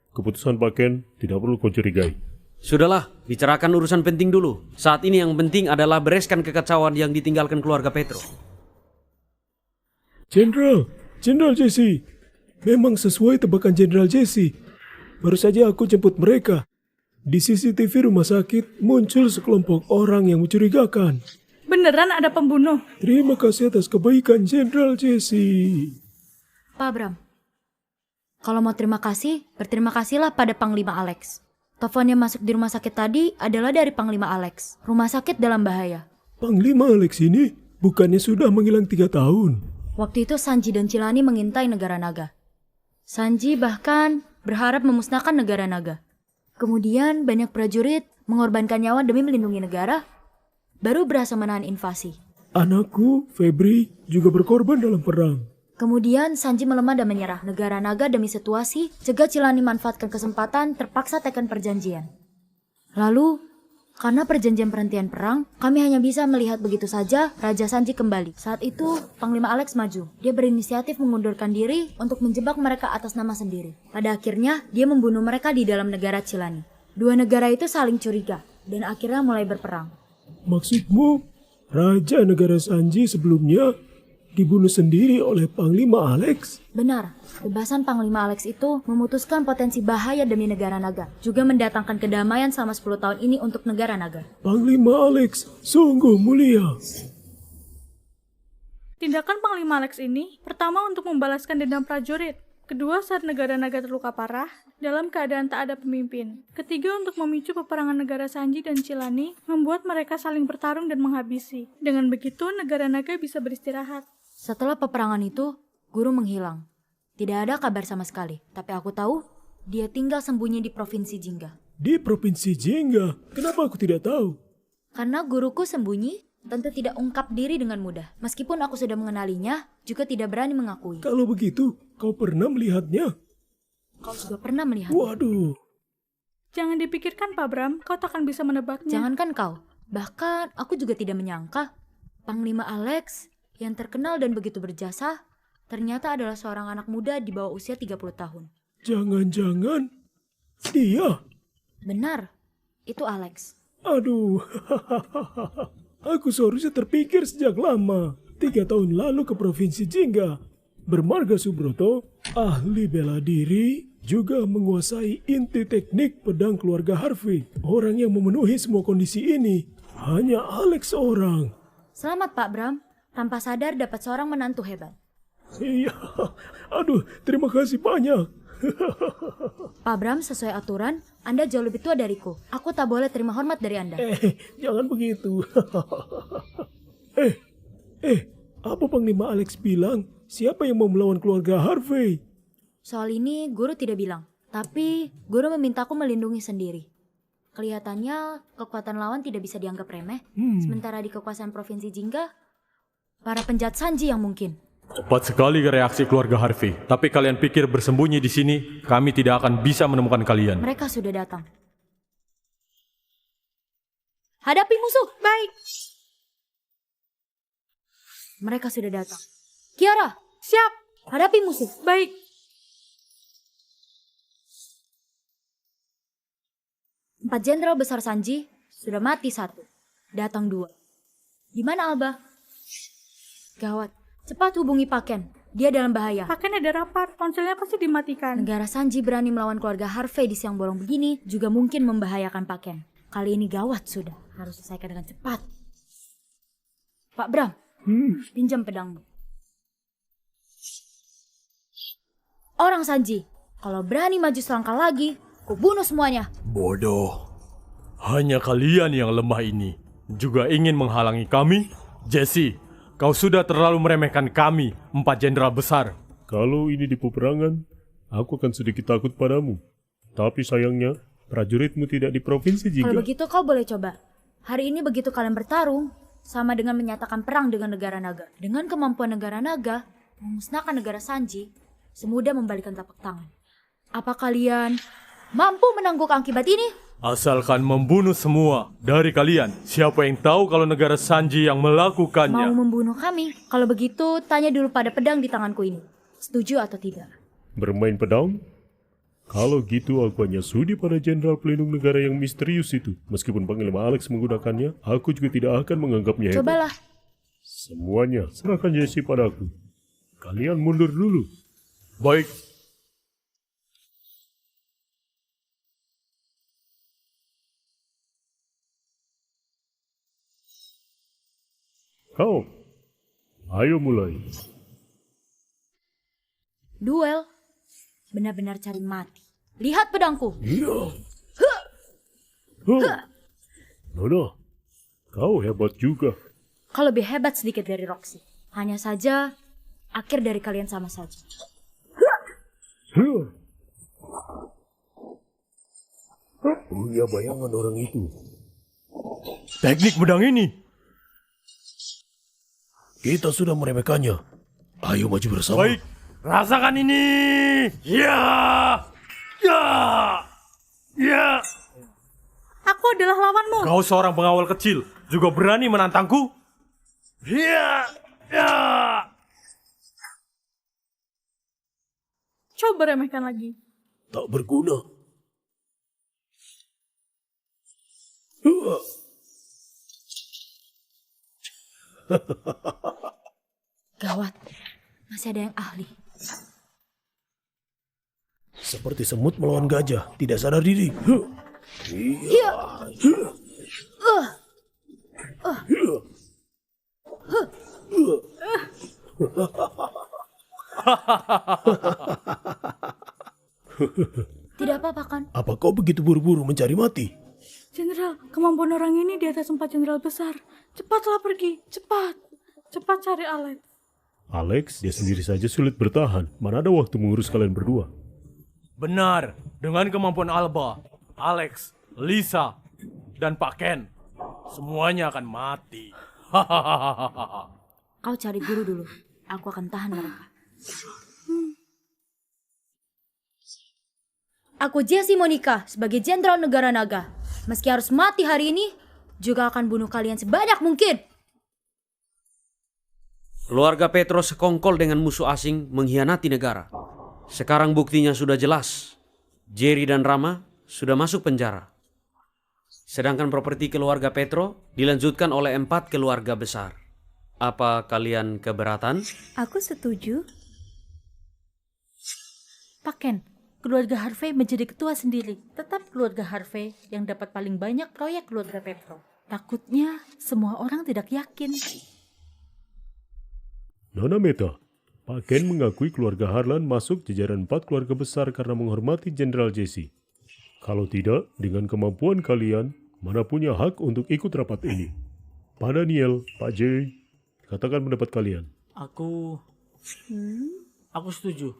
Keputusan Pak Ken tidak perlu kau curigai. Sudahlah, bicarakan urusan penting dulu. Saat ini yang penting adalah bereskan kekacauan yang ditinggalkan keluarga Petro. Jenderal Jesse. Memang sesuai tebakan Jenderal Jesse. Baru saja aku jemput mereka. Di CCTV rumah sakit muncul sekelompok orang yang mencurigakan. Beneran ada pembunuh? Terima kasih atas kebaikan Jenderal Jesse. Pak Bram, kalau mau terima kasih, berterima kasihlah pada Panglima Alex. Telepon yang masuk di rumah sakit tadi adalah dari Panglima Alex. Rumah sakit dalam bahaya. Panglima Alex ini bukannya sudah menghilang 3 tahun. Waktu itu Sanji dan Cilani mengintai negara naga. Sanji bahkan berharap memusnahkan negara naga. Kemudian banyak prajurit mengorbankan nyawa demi melindungi negara, baru berhasil menahan invasi. Anakku, Febri, juga berkorban dalam perang. Kemudian Sanji melemah dan menyerah. Negara naga demi situasi, cegah Cilani manfaatkan kesempatan, terpaksa tekan perjanjian. Lalu, karena perjanjian perhentian perang, kami hanya bisa melihat begitu saja Raja Sanji kembali. Saat itu, Panglima Alex maju. Dia berinisiatif mengundurkan diri untuk menjebak mereka atas nama sendiri. Pada akhirnya, dia membunuh mereka di dalam negara Cilani. Dua negara itu saling curiga, dan akhirnya mulai berperang. Maksudmu, Raja Negara Sanji sebelumnya dibunuh sendiri oleh Panglima Alex? Benar, bebasan Panglima Alex itu memutuskan potensi bahaya demi negara naga, juga mendatangkan kedamaian selama 10 tahun ini untuk negara naga. Panglima Alex sungguh mulia. Tindakan Panglima Alex ini, pertama untuk membalaskan dendam prajurit, kedua saat negara naga terluka parah, dalam keadaan tak ada pemimpin, ketiga untuk memicu peperangan negara Sanji dan Cilani, membuat mereka saling bertarung dan menghabisi. Dengan begitu, negara naga bisa beristirahat. Setelah peperangan itu, guru menghilang. Tidak ada kabar sama sekali, tapi aku tahu dia tinggal sembunyi di Provinsi Jingga. Di Provinsi Jingga? Kenapa aku tidak tahu? Karena guruku sembunyi, tentu tidak ungkap diri dengan mudah. Meskipun aku sudah mengenalinya, juga tidak berani mengakui. Kalau begitu, kau pernah melihatnya? Kau juga pernah melihatnya? Waduh. Jangan dipikirkan, Pak Bram, kau tak akan bisa menebaknya. Jangankan kau, bahkan aku juga tidak menyangka Panglima Alex yang terkenal dan begitu berjasa, ternyata adalah seorang anak muda di bawah usia 30 tahun. Jangan-jangan dia? Benar, itu Alex. Aduh, aku seharusnya terpikir sejak lama. 3 tahun lalu ke Provinsi Jingga. Bermarga Subroto, ahli bela diri, juga menguasai inti teknik pedang keluarga Harvey. Orang yang memenuhi semua kondisi ini hanya Alex orang. Selamat Pak Bram. Tanpa sadar dapat seorang menantu hebat. Iya, aduh terima kasih banyak. Pak Bram, sesuai aturan, Anda jauh lebih tua dariku. Aku tak boleh terima hormat dari Anda. Jangan begitu. Apa Panglima Alex bilang? Siapa yang mau melawan keluarga Harvey? Soal ini guru tidak bilang. Tapi guru memintaku melindungi sendiri. Kelihatannya kekuatan lawan tidak bisa dianggap remeh. Sementara di kekuasaan Provinsi Jingga, para penjahat Sanji yang mungkin. Cepat sekali reaksi keluarga Harvey. Tapi kalian pikir bersembunyi di sini, kami tidak akan bisa menemukan kalian. Mereka sudah datang. Hadapi musuh. Baik. Mereka sudah datang. Kiara. Siap. Hadapi musuh. Baik. Empat jenderal besar Sanji sudah mati 1. Datang 2. Di mana Alba? Gawat, cepat hubungi Paken. Dia dalam bahaya. Paken ada rapat, ponselnya pasti dimatikan. Negara Sanji berani melawan keluarga Harvey di siang bolong begini juga mungkin membahayakan Paken. Kali ini gawat sudah, harus selesaikan dengan cepat. Pak Bram, pinjam pedangmu. Orang Sanji, kalau berani maju selangkah lagi, ku bunuh semuanya. Bodoh. Hanya kalian yang lemah ini juga ingin menghalangi kami? Jesse, kau sudah terlalu meremehkan kami, 4 jenderal besar. Kalau ini di peperangan, aku akan sedikit takut padamu. Tapi sayangnya, prajuritmu tidak di Provinsi Jingga. Kalau begitu kau boleh coba. Hari ini begitu kalian bertarung, sama dengan menyatakan perang dengan negara naga. Dengan kemampuan negara naga, memusnahkan negara Sanji, semudah membalikan telapak tangan. Apa kalian mampu menangguk akibat ini? Asalkan membunuh semua dari kalian. Siapa yang tahu kalau negara Sanji yang melakukannya? Mau membunuh kami? Kalau begitu, tanya dulu pada pedang di tanganku ini. Setuju atau tidak? Bermain pedang? Kalau gitu aku hanya sudi pada jenderal pelindung negara yang misterius itu. Meskipun Panglima Alex menggunakannya, aku juga tidak akan menganggapnya hebat. Cobalah. Semuanya serahkan Jesse padaku. Kalian mundur dulu. Baik. Kau, ayo mulai. Duel? Benar-benar cari mati. Lihat pedangku. Iya. Nona, kau hebat juga. Kau lebih hebat sedikit dari Roxy. Hanya saja, akhir dari kalian sama saja. Punya bayangan orang itu. Teknik pedang ini. Kita sudah meremehkannya. Ayo maju bersama. Baik, rasakan ini. Ya, ya, ya. Aku adalah lawanmu. Kau seorang pengawal kecil, juga berani menantangku? Ya, ya. Coba remehkan lagi. Tak berguna. Gawat, masih ada yang ahli. Seperti semut melawan gajah, tidak sadar diri. Iya. Tidak apa-apa kan? Apa kau begitu buru-buru mencari mati? Jenderal, kemampuan orang ini di atas 4 jenderal besar. Cepatlah pergi, cepat. Cepat cari Alex. Alex, dia sendiri saja sulit bertahan. Mana ada waktu mengurus kalian berdua? Benar, dengan kemampuan Alba, Alex, Lisa, dan Pak Ken, semuanya akan mati. Kau cari guru dulu. Aku akan tahan mereka. Aku Jessie Monica sebagai Jenderal Negara Naga. Meski harus mati hari ini, juga akan bunuh kalian sebanyak mungkin. Keluarga Petro sekongkol dengan musuh asing mengkhianati negara. Sekarang buktinya sudah jelas. Jerry dan Rama sudah masuk penjara. Sedangkan properti keluarga Petro dilanjutkan oleh 4 keluarga besar. Apa kalian keberatan? Aku setuju. Pak Ken, keluarga Harvey menjadi ketua sendiri. Tetap keluarga Harvey yang dapat paling banyak proyek keluarga Petro. Takutnya semua orang tidak yakin. Nona Meta, Pak Ken mengakui keluarga Harlan masuk jajaran 4 keluarga besar karena menghormati Jenderal Jesse. Kalau tidak, dengan kemampuan kalian, mana punya hak untuk ikut rapat ini? Pak Daniel, Pak J, katakan pendapat kalian. Aku setuju.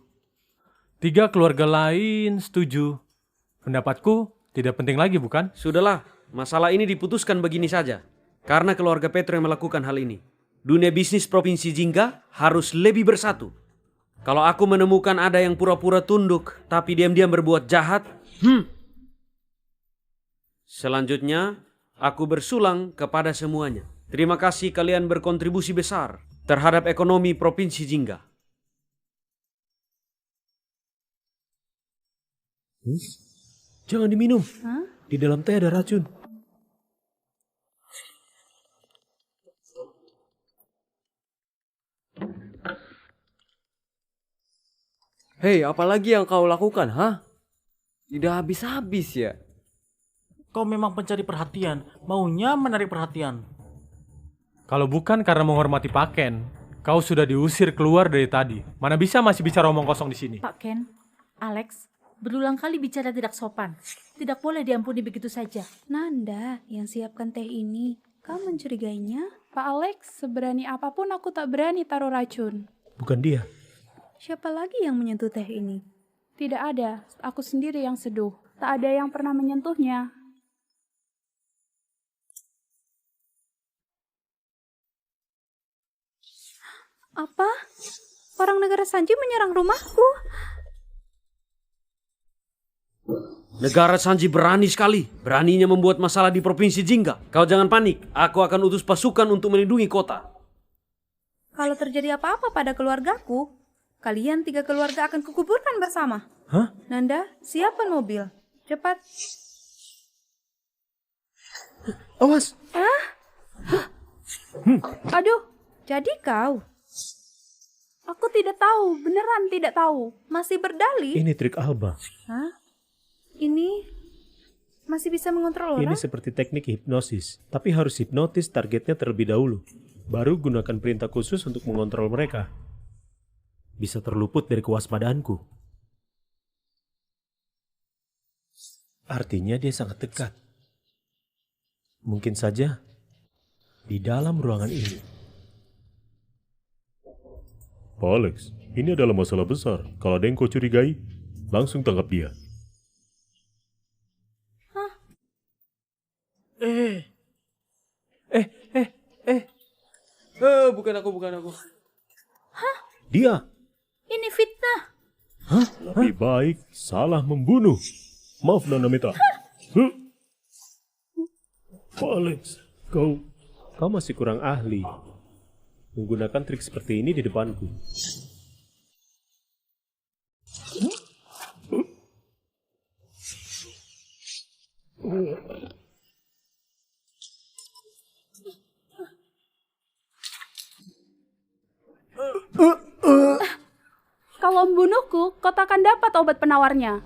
3 keluarga lain setuju. Pendapatku tidak penting lagi, bukan? Sudahlah, masalah ini diputuskan begini saja. Karena keluarga Petro yang melakukan hal ini. Dunia bisnis Provinsi Jingga harus lebih bersatu. Kalau aku menemukan ada yang pura-pura tunduk, tapi diam-diam berbuat jahat, selanjutnya, aku bersulang kepada semuanya. Terima kasih kalian berkontribusi besar terhadap ekonomi Provinsi Jingga. Jangan diminum. Di dalam teh ada racun. Hei, apalagi yang kau lakukan, ha? Tidak habis-habis ya? Kau memang pencari perhatian, maunya menarik perhatian. Kalau bukan karena menghormati Pak Ken, kau sudah diusir keluar dari tadi. Mana bisa masih bicara omong kosong di sini? Pak Ken, Alex, berulang kali bicara tidak sopan. Tidak boleh diampuni begitu saja. Nanda, yang siapkan teh ini, kau mencurigainya? Pak Alex, seberani apapun aku tak berani taruh racun. Bukan dia. Siapa lagi yang menyentuh teh ini? Tidak ada, aku sendiri yang seduh. Tak ada yang pernah menyentuhnya. Apa? Orang negara Sanji menyerang rumahku? Negara Sanji berani sekali. Beraninya membuat masalah di Provinsi Jingga. Kau jangan panik. Aku akan utus pasukan untuk melindungi kota. Kalau terjadi apa-apa pada keluargaku, kalian 3 keluarga akan kukuburkan bersama. Hah? Nanda, siapkan mobil. Cepat. Awas. Aduh, jadi kau. Aku tidak tahu, beneran tidak tahu. Masih berdalih. Ini trik Alba. Hah? Ini masih bisa mengontrol orang? Ini seperti teknik hipnosis. Tapi harus hipnotis targetnya terlebih dahulu. Baru gunakan perintah khusus untuk mengontrol mereka. Bisa terluput dari kewaspadaanku. Artinya dia sangat dekat. Mungkin saja di dalam ruangan ini. Pak Alex, ini adalah masalah besar. Kalau ada yang kau curigai, langsung tangkap dia. Bukan aku. Dia. Ini fitnah. Lebih baik salah membunuh. Maaf Nona Meta. Alex, kau masih kurang ahli menggunakan trik seperti ini di depanku. Kalau membunuhku, kau tak akan dapat obat penawarnya.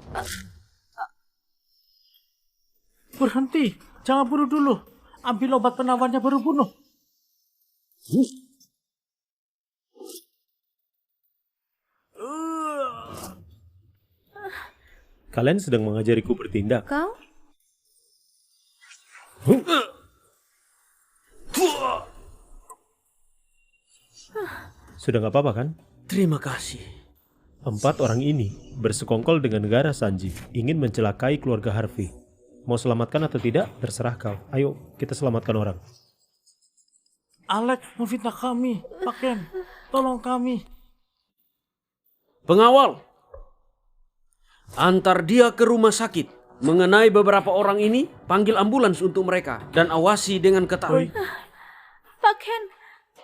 Berhenti, jangan bunuh dulu. Ambil obat penawarnya baru bunuh. Kalian sedang mengajariku bertindak. Kau? Sudah nggak apa-apa kan? Terima kasih. 4 orang ini bersekongkol dengan negara Sanji, ingin mencelakai keluarga Harvey. Mau selamatkan atau tidak, terserah kau. Ayo, kita selamatkan orang. Alex memfitnah kami. Pak Ken, tolong kami. Pengawal, antar dia ke rumah sakit. Mengenai beberapa orang ini, panggil ambulans untuk mereka dan awasi dengan ketat. Pak Ken,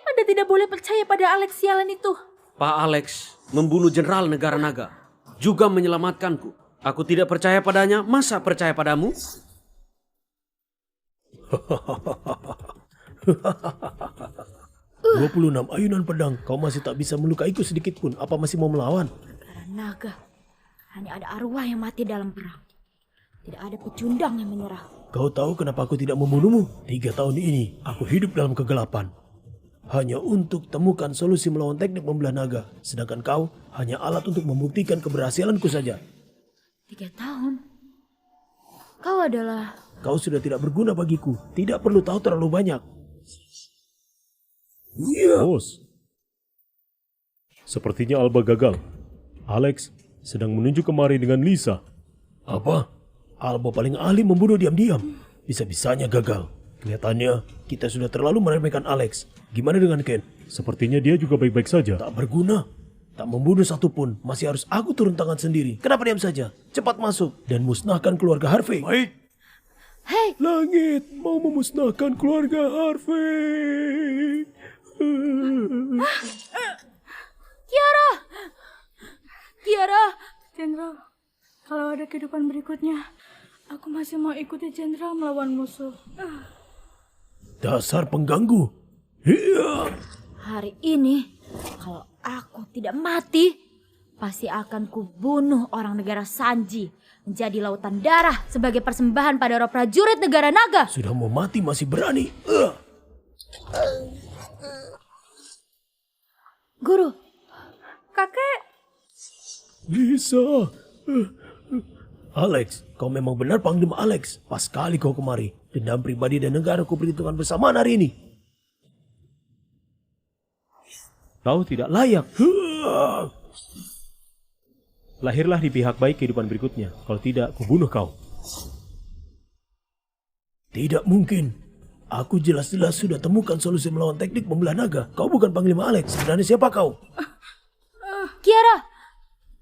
Anda tidak boleh percaya pada Alex sialan itu. Pak Alex membunuh jenderal negara naga, juga menyelamatkanku. Aku tidak percaya padanya, masa percaya padamu? 26 ayunan pedang, kau masih tak bisa melukaiku sedikit pun. Apa masih mau melawan? Negara naga, hanya ada arwah yang mati dalam perang. Tidak ada pecundang yang menyerah. Kau tahu kenapa aku tidak membunuhmu? 3 tahun ini, aku hidup dalam kegelapan. Hanya untuk temukan solusi melawan teknik membelah naga. Sedangkan kau hanya alat untuk membuktikan keberhasilanku saja. 3 tahun? Kau adalah... Kau sudah tidak berguna bagiku. Tidak perlu tahu terlalu banyak. Bos. Sepertinya Alba gagal. Alex sedang menuju kemari dengan Lisa. Apa? Alba paling ahli membunuh diam-diam. Bisa-bisanya gagal. Kelihatannya kita sudah terlalu meremehkan Alex. Gimana dengan Ken? Sepertinya dia juga baik-baik saja. Tak berguna. Tak membunuh satupun. Masih harus aku turun tangan sendiri. Kenapa diam saja? Cepat masuk dan musnahkan keluarga Harvey. Baik. Hei! Langit mau memusnahkan keluarga Harvey. Kiara! Kiara! Jenderal, kalau ada kehidupan berikutnya, aku masih mau ikuti Jenderal melawan musuh. Dasar pengganggu. Iya. Hari ini, kalau aku tidak mati, pasti akan kubunuh orang negara Sanji menjadi lautan darah sebagai persembahan pada roh prajurit negara naga. Sudah mau mati masih berani. Guru. Kakek. Lisa. Alex, kau memang benar Panglima Alex. Pas kali kau kemari. Dendam pribadi dan negara ku perhitungkan bersamaan hari ini. Kau tidak layak. Lahirlah di pihak baik kehidupan berikutnya. Kalau tidak, kubunuh kau. Tidak mungkin. Aku jelas-jelas sudah temukan solusi melawan teknik membelah naga. Kau bukan Panglima Alex. Sebenarnya siapa kau? Kiara.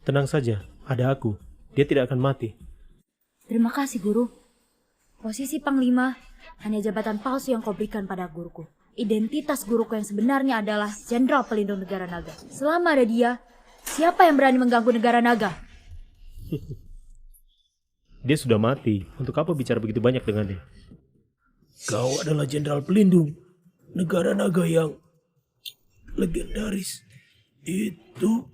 Tenang saja, ada aku. Dia tidak akan mati. Terima kasih, Guru. Posisi Panglima hanya jabatan palsu yang kau berikan pada guruku. Identitas guruku yang sebenarnya adalah Jenderal Pelindung Negara Naga. Selama ada dia, siapa yang berani mengganggu negara naga? Dia sudah mati. Untuk apa bicara begitu banyak dengannya? Kau adalah Jenderal Pelindung Negara Naga yang legendaris. Itu...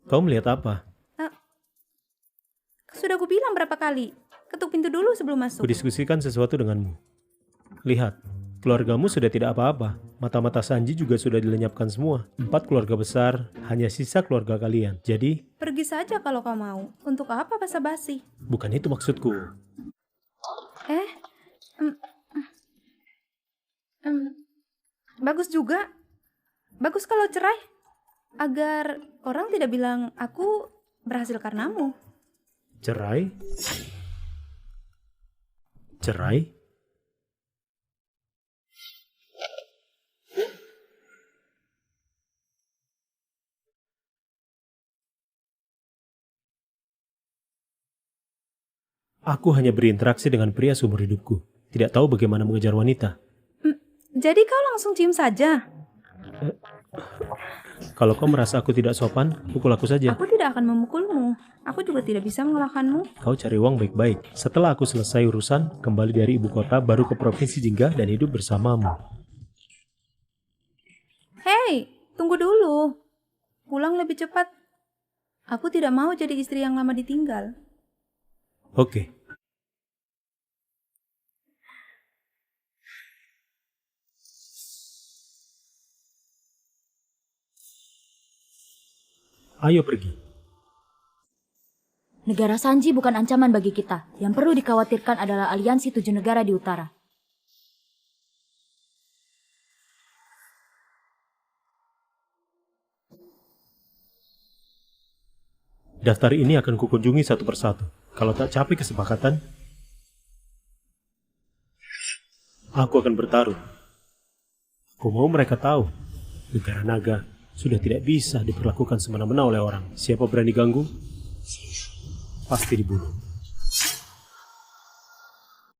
Kau melihat apa? Sudah aku bilang berapa kali. Ketuk pintu dulu sebelum masuk. Kudiskusikan sesuatu denganmu. Lihat, keluargamu sudah tidak apa-apa. Mata-mata Sanji juga sudah dilenyapkan semua. 4 keluarga besar, hanya sisa keluarga kalian. Jadi... Pergi saja kalau kau mau. Untuk apa basa-basi? Bukan itu maksudku. Bagus juga. Bagus kalau cerai. Agar orang tidak bilang aku berhasil karenamu. Cerai? Cerai? Aku hanya berinteraksi dengan pria seumur hidupku. Tidak tahu bagaimana mengejar wanita. Jadi kau langsung cium saja? Kalau kau merasa aku tidak sopan, pukul aku saja. Aku tidak akan memukulmu. Aku juga tidak bisa mengalahkanmu. Kau cari uang baik-baik. Setelah aku selesai urusan, kembali dari ibu kota, baru ke Provinsi Jingga dan hidup bersamamu. Hei, tunggu dulu. Pulang lebih cepat. Aku tidak mau jadi istri yang lama ditinggal. Oke. Ayo pergi. Negara Sanji bukan ancaman bagi kita. Yang perlu dikhawatirkan adalah aliansi 7 negara di utara. Daftar ini akan kukunjungi satu persatu. Kalau tak capai kesepakatan, aku akan bertarung. Aku mau mereka tahu, negara naga sudah tidak bisa diperlakukan semena-mena oleh orang. Siapa berani ganggu, pasti dibunuh.